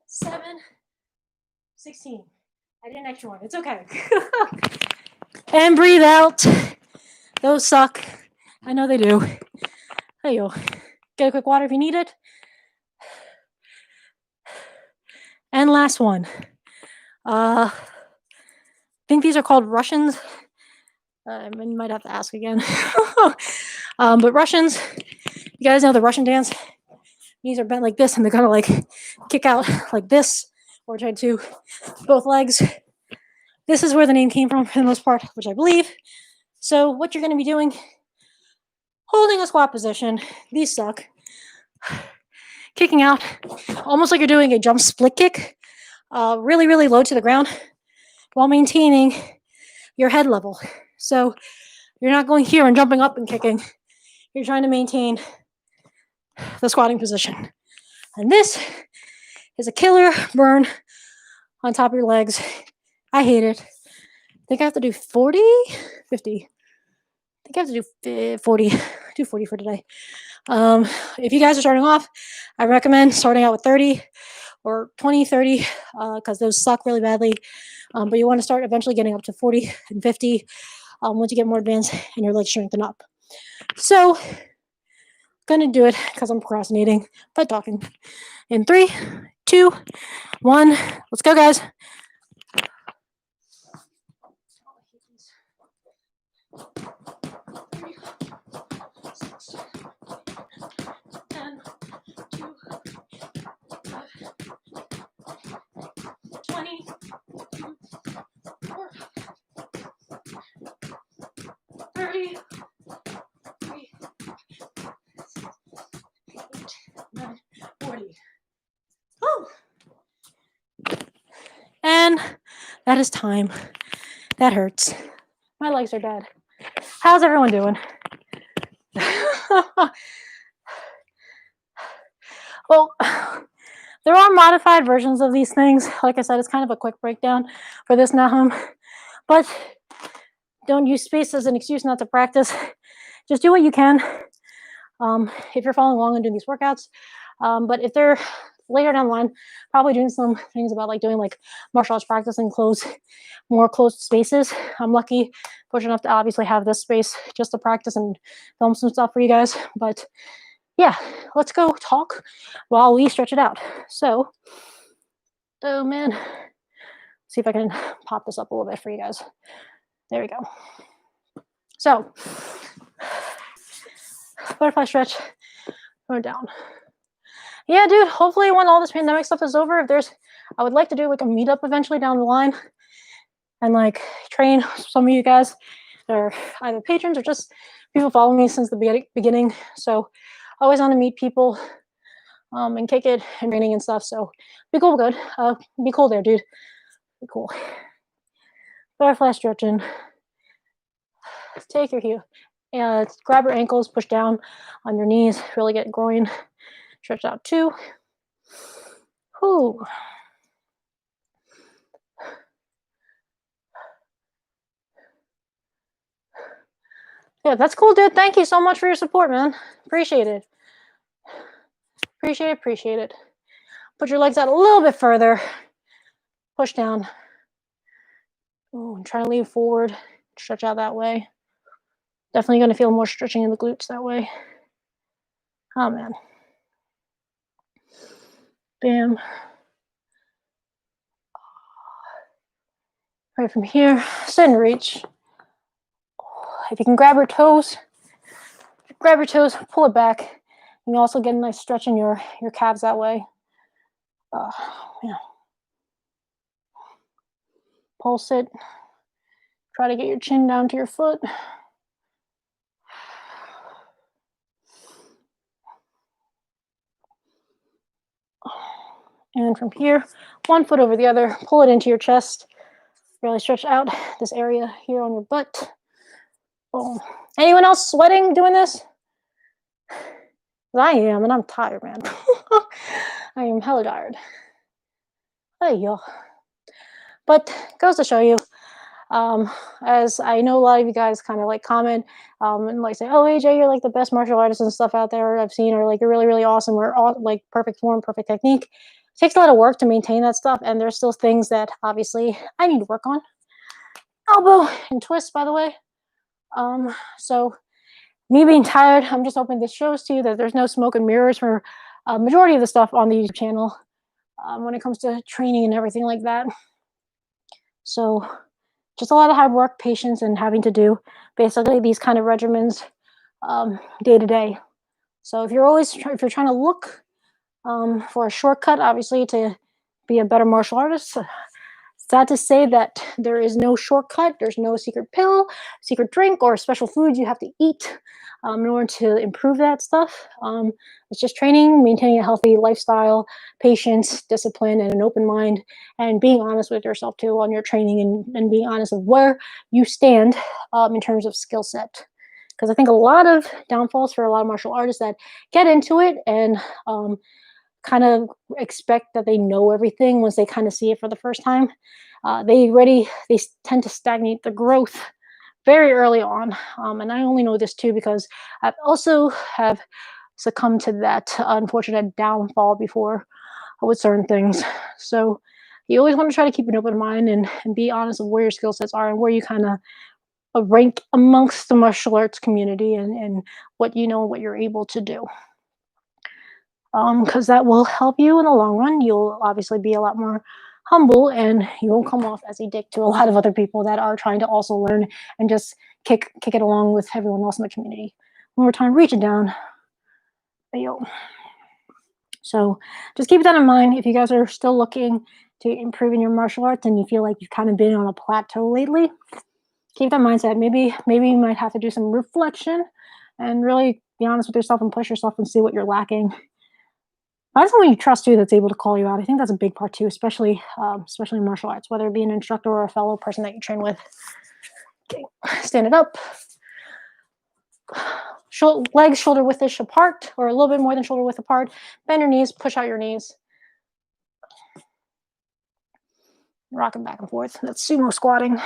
7, 16. I did an extra one. It's okay. And breathe out. Those suck. I know they do. There you go. Get a quick water if you need it. And last one. I think these are called Russians. I might have to ask again. But Russians, you guys know the Russian dance? Knees are bent like this, and they're gonna like kick out like this, or try to both legs. This is where the name came from for the most part, which I believe. So what you're gonna be doing, holding a squat position. These suck. Kicking out, almost like you're doing a jump split kick, really, really low to the ground, while maintaining your head level. So you're not going here and jumping up and kicking. You're trying to maintain the squatting position. And this is a killer burn on top of your legs. I hate it. I think I have to do 40, 50. I think I have to do 40. Do 40 for today. If you guys are starting off, I recommend starting out with 30 or 20, 30, because those suck really badly. But you want to start eventually getting up to 40 and 50 once you get more advanced and your legs strengthen up. So, gonna do it because I'm procrastinating by talking. In 3, 2, 1, let's go, guys. 10, 2, 20, 4, 30, 3, 8, 9, 40. Oh. And that is time. That hurts. My legs are dead. How's everyone doing? Well, there are modified versions of these things. Like I said, it's kind of a quick breakdown for this now. But don't use space as an excuse not to practice. Just do what you can if you're following along and doing these workouts. But if they're later down the line, probably doing some things about like doing like martial arts practice in more closed spaces. I'm lucky, fortunate enough to obviously have this space just to practice and film some stuff for you guys. But yeah, let's go talk while we stretch it out. So, oh man, see if I can pop this up a little bit for you guys. There we go. So, butterfly stretch, going down. Yeah, dude, hopefully when all this pandemic stuff is over, I would like to do like a meetup eventually down the line. and like train some of you guys that are either patrons or just people following me since the beginning. So always want to meet people and kick it and training and stuff. So be cool, good. Be cool there, dude. Be cool. Butterfly stretching. Take your heel. Grab your ankles, push down on your knees, really get groin stretched out too. Whew. Yeah, that's cool, dude. Thank you so much for your support, man. Appreciate it. Appreciate it, appreciate it. Put your legs out a little bit further. Push down. Ooh, and try to lean forward. Stretch out that way. Definitely going to feel more stretching in the glutes that way. Oh, man. Bam. Right from here, sit and reach. If you can grab your toes, pull it back. You can also get a nice stretch in your calves that way. Yeah. Pulse it. Try to get your chin down to your foot. And from here, one foot over the other, pull it into your chest. Really stretch out this area here on your butt. Boom. Anyone else sweating doing this? I am, and I'm tired, man. I am hella tired. Hey, yo. But goes to show you, as I know a lot of you guys kind of like comment and like say, oh, AJ, you're like the best martial artist and stuff out there I've seen, or like you're really, really awesome. We're all like perfect form, perfect technique. It takes a lot of work to maintain that stuff, and there's still things that obviously I need to work on. Elbow and twist, by the way. So me being tired, I'm just hoping this shows to you that there's no smoke and mirrors for majority of the stuff on the YouTube channel when it comes to training and everything like that. So just a lot of hard work, patience, and having to do basically these kind of regimens day to day. So if you're trying to look for a shortcut, obviously to be a better martial artist, sad to say that there is no shortcut. There's no secret pill, secret drink, or special food you have to eat in order to improve that stuff. It's just training, maintaining a healthy lifestyle, patience, discipline, and an open mind, and being honest with yourself too on your training, and being honest of where you stand in terms of skill set. Because I think a lot of downfalls for a lot of martial artists that get into it and kind of expect that they know everything once they kind of see it for the first time. They tend to stagnate the growth very early on, and I only know this too because I've also have succumbed to that unfortunate downfall before with certain things. So you always want to try to keep an open mind and be honest of where your skill sets are and where you kind of rank amongst the martial arts community, and what you know, what you're able to do, because that will help you in the long run. You'll obviously be a lot more humble, and you won't come off as a dick to a lot of other people that are trying to also learn and just kick it along with everyone else in the community. One more time, reach it down. Yo. So just keep that in mind. If you guys are still looking to improve in your martial arts and you feel like you've kind of been on a plateau lately, keep that mindset. Maybe you might have to do some reflection and really be honest with yourself and push yourself and see what you're lacking. Find someone you trust too that's able to call you out. I think that's a big part too, especially in martial arts, whether it be an instructor or a fellow person that you train with. Okay. Stand it up. Legs shoulder width-ish apart, or a little bit more than shoulder width apart. Bend your knees, push out your knees. Rocking back and forth. That's sumo squatting.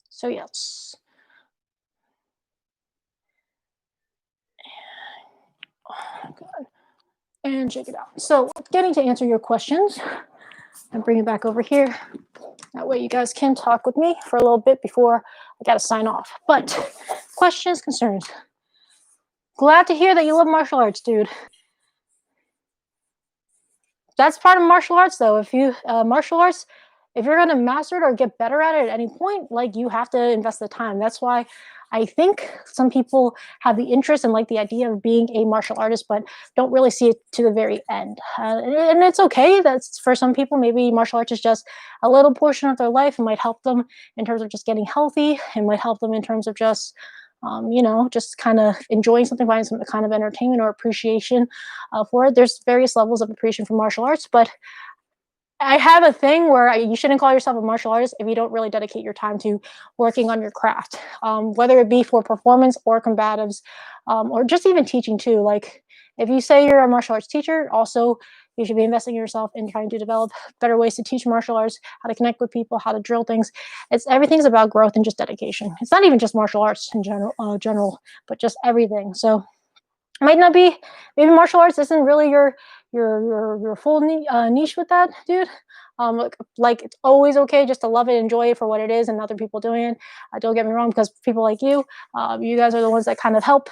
So yes. Good. And shake it out. So getting to answer your questions, and bring it back over here. That way you guys can talk with me for a little bit before I gotta sign off. But questions, concerns. Glad to hear that you love martial arts, dude. That's part of martial arts though. If you martial arts, if you're gonna master it or get better at it at any point, like you have to invest the time. That's why I think some people have the interest and like the idea of being a martial artist, but don't really see it to the very end. And it's okay. That's for some people. Maybe martial arts is just a little portion of their life and might help them in terms of just getting healthy and might help them in terms of just just kind of enjoying something, finding some kind of entertainment or appreciation for it. There's various levels of appreciation for martial arts, but I have a thing where you shouldn't call yourself a martial artist if you don't really dedicate your time to working on your craft, whether it be for performance or combatives, or just even teaching too. Like if you say you're a martial arts teacher, also you should be investing in yourself in trying to develop better ways to teach martial arts, how to connect with people, how to drill things. It's everything's about growth and just dedication. It's not even just martial arts in but just everything. So might not be maybe martial arts isn't really your full niche with that, dude. Like it's always okay just to love it, enjoy it for what it is, and other people doing it. Don't get me wrong, because people like you guys are the ones that kind of help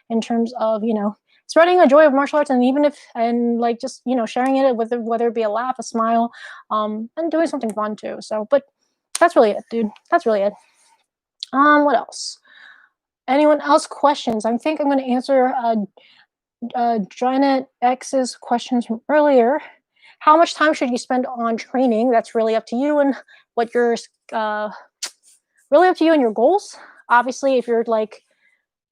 in terms of spreading the joy of martial arts, and even if and like just sharing it with whether it be a laugh, a smile, and doing something fun too. So, but that's really it, dude. That's really it. What else? Anyone else questions? I think I'm going to answer Janet X's questions from earlier. How much time should you spend on training? That's really up to you and what your uh, really up to you and your goals. Obviously, if you're like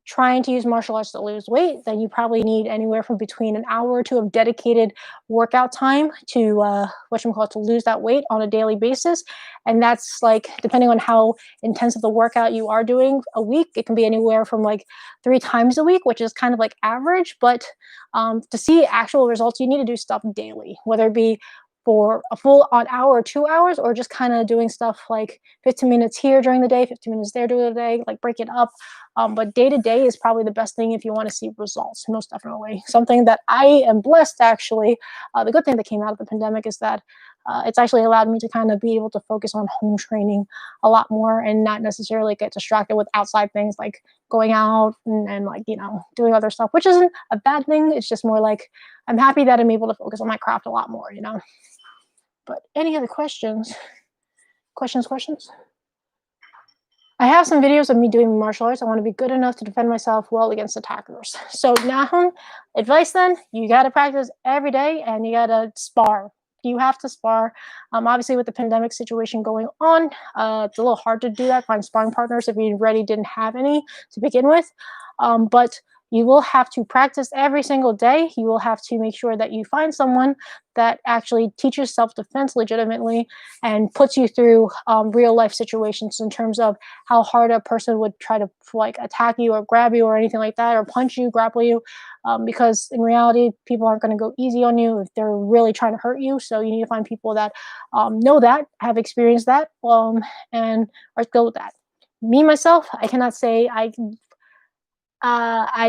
trying to use martial arts to lose weight, then you probably need anywhere from between an hour or two of dedicated workout time to to lose that weight on a daily basis. And that's like depending on how intensive the workout you are doing a week, it can be anywhere from like 3 times a week, which is kind of like average. But to see actual results, you need to do stuff daily, whether it be for a full on hour or 2 hours, or just kind of doing stuff like 15 minutes here during the day, 15 minutes there during the day, like break it up. But day to day is probably the best thing if you want to see results, most definitely. Something that I am blessed actually. The good thing that came out of the pandemic is that it's actually allowed me to kind of be able to focus on home training a lot more and not necessarily get distracted with outside things like going out and like, doing other stuff, which isn't a bad thing. It's just more like I'm happy that I'm able to focus on my craft a lot more. But any other questions? Questions? I have some videos of me doing martial arts. I want to be good enough to defend myself well against attackers. So now, advice then, you got to practice every day and you got to spar. You have to spar. Obviously, with the pandemic situation going on, it's a little hard to do that, find sparring partners if you already didn't have any to begin with. But you will have to practice every single day. You will have to make sure that you find someone that actually teaches self-defense legitimately and puts you through real life situations in terms of how hard a person would try to like attack you or grab you or anything like that, or punch you, grapple you, because in reality people aren't going to go easy on you if they're really trying to hurt you. So you need to find people that know that, have experienced that, and are skilled with that. Me myself, I cannot say I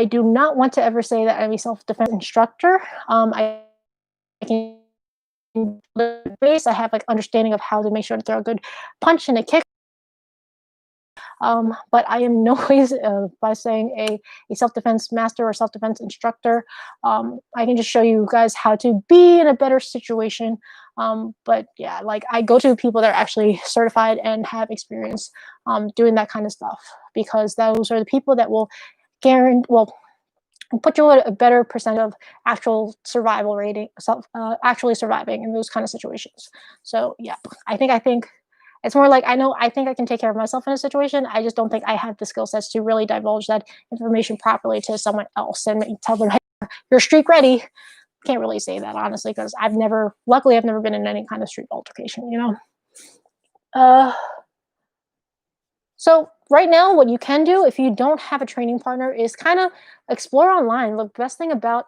do not want to ever say that I'm a self-defense instructor. I can base. I have like understanding of how to make sure to throw a good punch and a kick. But I am no ways by saying a self-defense master or self-defense instructor. I can just show you guys how to be in a better situation. But yeah, like I go to people that are actually certified and have experience doing that kind of stuff, because those are the people that will guarantee put you at a better percent of actual survival rating, actually surviving in those kind of situations. So yeah, I think it's more like I think I can take care of myself in a situation. I just don't think I have the skill sets to really divulge that information properly to someone else and tell them, hey, you're street ready. Can't really say that honestly, because luckily I've never been in any kind of street altercation. Uh, so right now, what you can do if you don't have a training partner is kind of explore online. The best thing about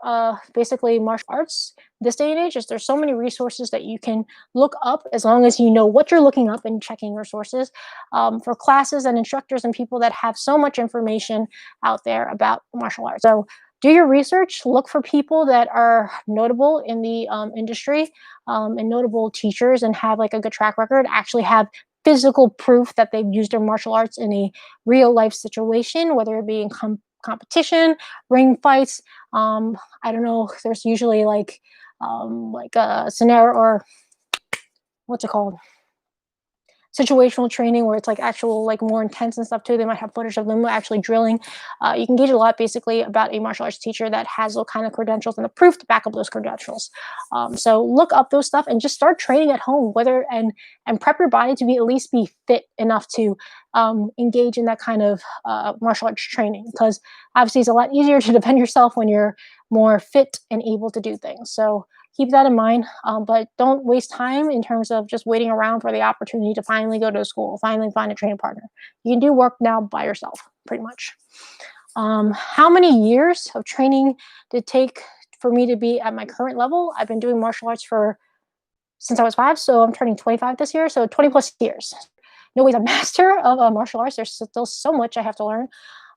basically martial arts this day and age is there's so many resources that you can look up, as long as you know what you're looking up and checking your sources, for classes and instructors and people that have so much information out there about martial arts. So do your research, look for people that are notable in the industry, and notable teachers and have like a good track record, actually have physical proof that they've used their martial arts in a real life situation, whether it be in competition, ring fights. I don't know. There's usually like a scenario, or what's it called? situational training where it's like actual like more intense and stuff too. They might have footage of them actually drilling. You can gauge a lot basically about a martial arts teacher that has those kind of credentials and the proof to back up those credentials. So look up those stuff and just start training at home, whether and prep your body to be at least be fit enough to engage in that kind of martial arts training, because obviously it's a lot easier to defend yourself when you're more fit and able to do things. So keep that in mind, but don't waste time in terms of just waiting around for the opportunity to finally go to school, finally find a training partner. You can do work now by yourself, pretty much. How many years of training did it take for me to be at my current level? I've been doing martial arts for since I was 5, so I'm turning 25 this year, so 20 plus years. No way, a master of martial arts. There's still so much I have to learn.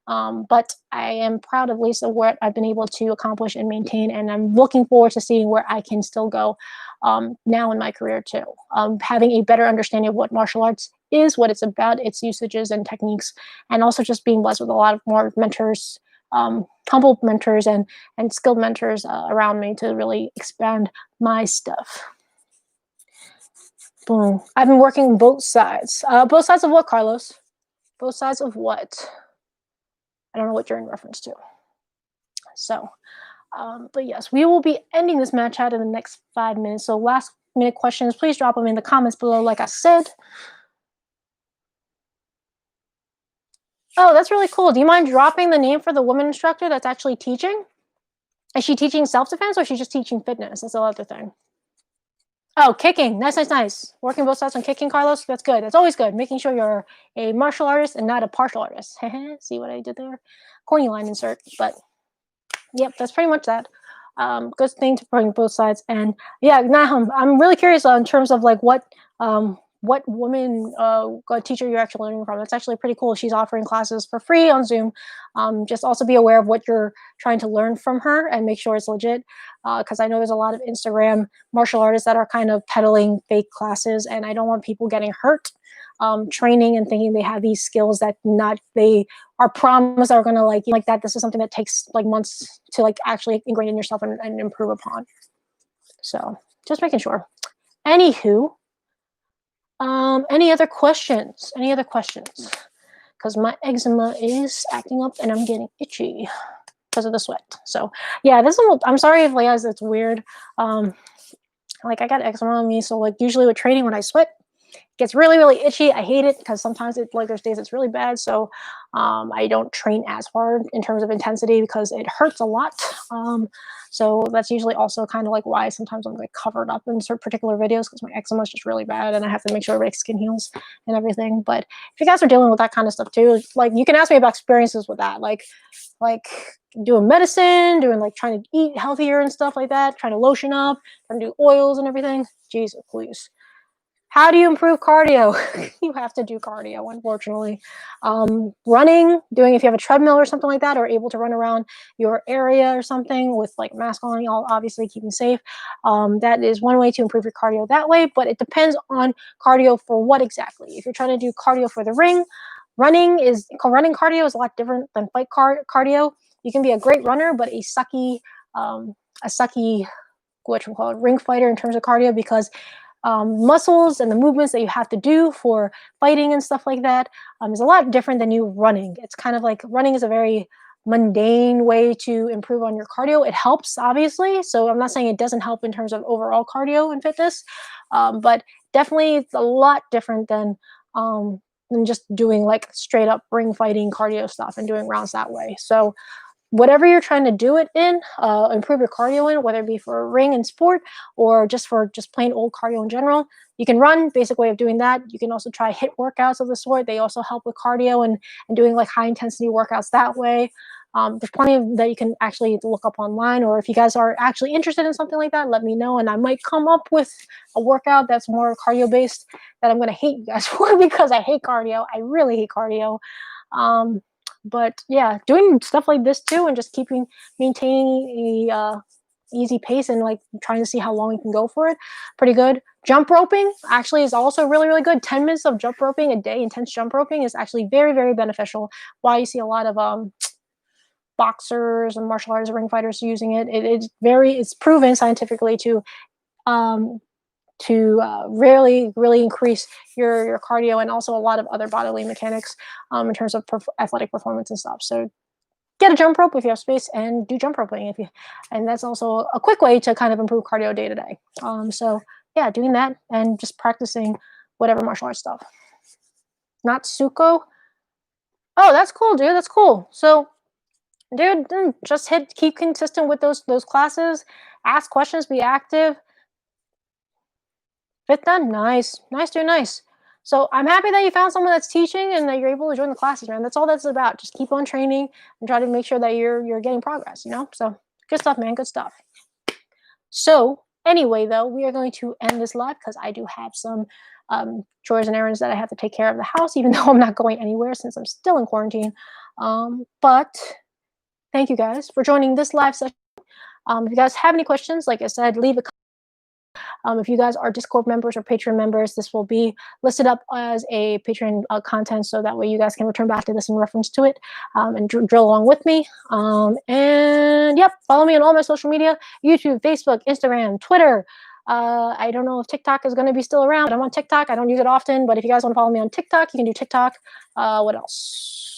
But I am proud of least of what I've been able to accomplish and maintain, and I'm looking forward to seeing where I can still go now in my career too. Having a better understanding of what martial arts is, what it's about, its usages and techniques, and also just being blessed with a lot of more mentors, humble mentors, and skilled mentors around me to really expand my stuff. Boom. I've been working both sides. Both sides of what, Carlos? Both sides of what? I don't know what you're in reference to. So, but yes, we will be ending this match chat in the next 5 minutes. So, last minute questions, please drop them in the comments below, like I said. Oh, that's really cool. Do you mind dropping the name for the woman instructor that's actually teaching? Is she teaching self defense or is she just teaching fitness? That's the other thing. Oh, kicking. Nice, nice, nice. Working both sides on kicking, Carlos. That's good. That's always good. Making sure you're a martial artist and not a partial artist. See what I did there? Corny line insert. But yep, that's pretty much that. Good thing to bring both sides. And yeah, Nahum, I'm really curious in terms of like what woman teacher you're actually learning from. That's actually pretty cool. She's offering classes for free on Zoom. Just also be aware of what you're trying to learn from her and make sure it's legit. Because I know there's a lot of Instagram martial artists that are kind of peddling fake classes, and I don't want people getting hurt training and thinking they have these skills that not they are promised are going to like that. This is something that takes like months to like actually ingrain in yourself and improve upon. So just making sure. Anywho, any other questions? Any other questions? Because my eczema is acting up and I'm getting itchy because of the sweat. So yeah, this is. I'm sorry if Leah's. It's weird. Like I got eczema on me, so like usually with training when I sweat, gets really really itchy. I hate it because sometimes it like there's days it's really bad, so I don't train as hard in terms of intensity because it hurts a lot. So that's usually also kind of like why sometimes I'm like covered up in certain particular videos because my eczema is just really bad and I have to make sure my skin heals and everything. But if you guys are dealing with that kind of stuff too, like you can ask me about experiences with that, like doing medicine, doing like trying to eat healthier and stuff like that, trying to lotion up, trying to do oils and everything. Jesus, please. How do you improve cardio? You have to do cardio, unfortunately. Running, doing if you have a treadmill or something like that, or able to run around your area or something with like mask on, obviously keeping safe. That is one way to improve your cardio that way, but it depends on cardio for what exactly. If you're trying to do cardio for the ring, running cardio is a lot different than fight cardio. You can be a great runner, but a sucky, what you call it, ring fighter in terms of cardio because muscles and the movements that you have to do for fighting and stuff like that is a lot different than you running. It's kind of like running is a very mundane way to improve on your cardio. It helps, obviously. So I'm not saying it doesn't help in terms of overall cardio and fitness, but definitely it's a lot different than just doing like straight up ring fighting cardio stuff and doing rounds that way. So whatever you're trying to do it in, improve your cardio in, whether it be for a ring and sport or just for just plain old cardio in general. You can run, basic way of doing that. You can also try HIIT workouts of the sort. They also help with cardio and doing like high intensity workouts that way. There's plenty of that you can actually look up online, or if you guys are actually interested in something like that, let me know and I might come up with a workout that's more cardio based that I'm going to hate you guys for because I hate cardio. I really hate cardio. But yeah, doing stuff like this too and just maintaining a easy pace and like trying to see how long you can go for it, pretty good. Jump roping actually is also really really good. 10 minutes of jump roping a day, intense jump roping, is actually very very beneficial. Why you see a lot of boxers and martial artists, ring fighters using it. It's proven scientifically um to really increase your cardio and also a lot of other bodily mechanics in terms of athletic performance and stuff. So get a jump rope if you have space and do jump roping if you, and that's also a quick way to kind of improve cardio day to day. So yeah, doing that and just practicing whatever martial arts stuff. Not Suko. Oh, that's cool, dude. That's cool. So, dude, then just keep consistent with those classes. Ask questions, be active. Fifth done, nice, nice, dude, nice. So I'm happy that you found someone that's teaching and that you're able to join the classes, man. That's all that's about. Just keep on training and try to make sure that you're getting progress. So good stuff, man. Good stuff. So anyway, though, we are going to end this live because I do have some chores and errands that I have to take care of the house, even though I'm not going anywhere since I'm still in quarantine. But thank you guys for joining this live session. If you guys have any questions, like I said, leave a if you guys are Discord members or Patreon members, this will be listed up as a Patreon content, so that way you guys can return back to this in reference to it and drill along with me. And yep, follow me on all my social media: YouTube, Facebook, Instagram, Twitter. I don't know if TikTok is going to be still around, but I'm on TikTok. I don't use it often, but if you guys want to follow me on TikTok, you can do TikTok. What else?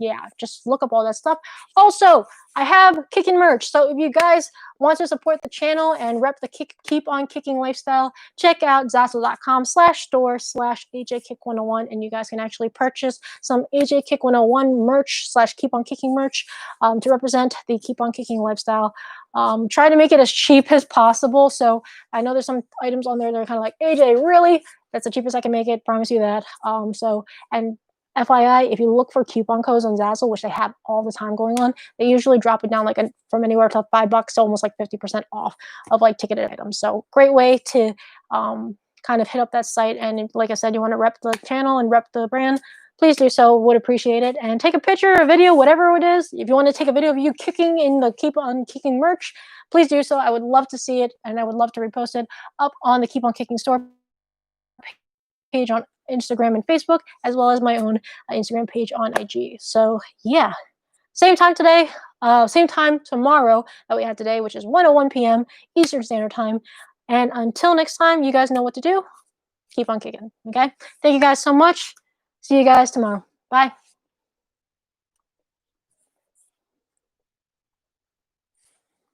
Yeah, just look up all that stuff. Also, I have kickin merch. So if you guys want to support the channel and rep the keep on kicking lifestyle, check out zazzle.com/store/AJKICK101, and you guys can actually purchase some AJKICK101 merch /keep on kicking merch to represent the keep on kicking lifestyle. Try to make it as cheap as possible. So I know there's some items on there that are kind of like, AJ, really? That's the cheapest I can make it. Promise you that. And FYI, if you look for coupon codes on Zazzle, which they have all the time going on, they usually drop it down like from anywhere to $5 to almost like 50% off of like ticketed items. So great way to kind of hit up that site. And like I said, you want to rep the channel and rep the brand, please do so. Would appreciate it. And take a picture, a video, whatever it is. If you want to take a video of you kicking in the Keep on Kicking merch, please do so. I would love to see it, and I would love to repost it up on the Keep on Kicking store page on Instagram and Facebook, as well as my own Instagram page on IG. So yeah, same time today, same time tomorrow that we had today, which is 1:01 p.m. Eastern Standard Time. And until next time, you guys know what to do. Keep on kicking. Okay. Thank you guys so much. See you guys tomorrow. Bye.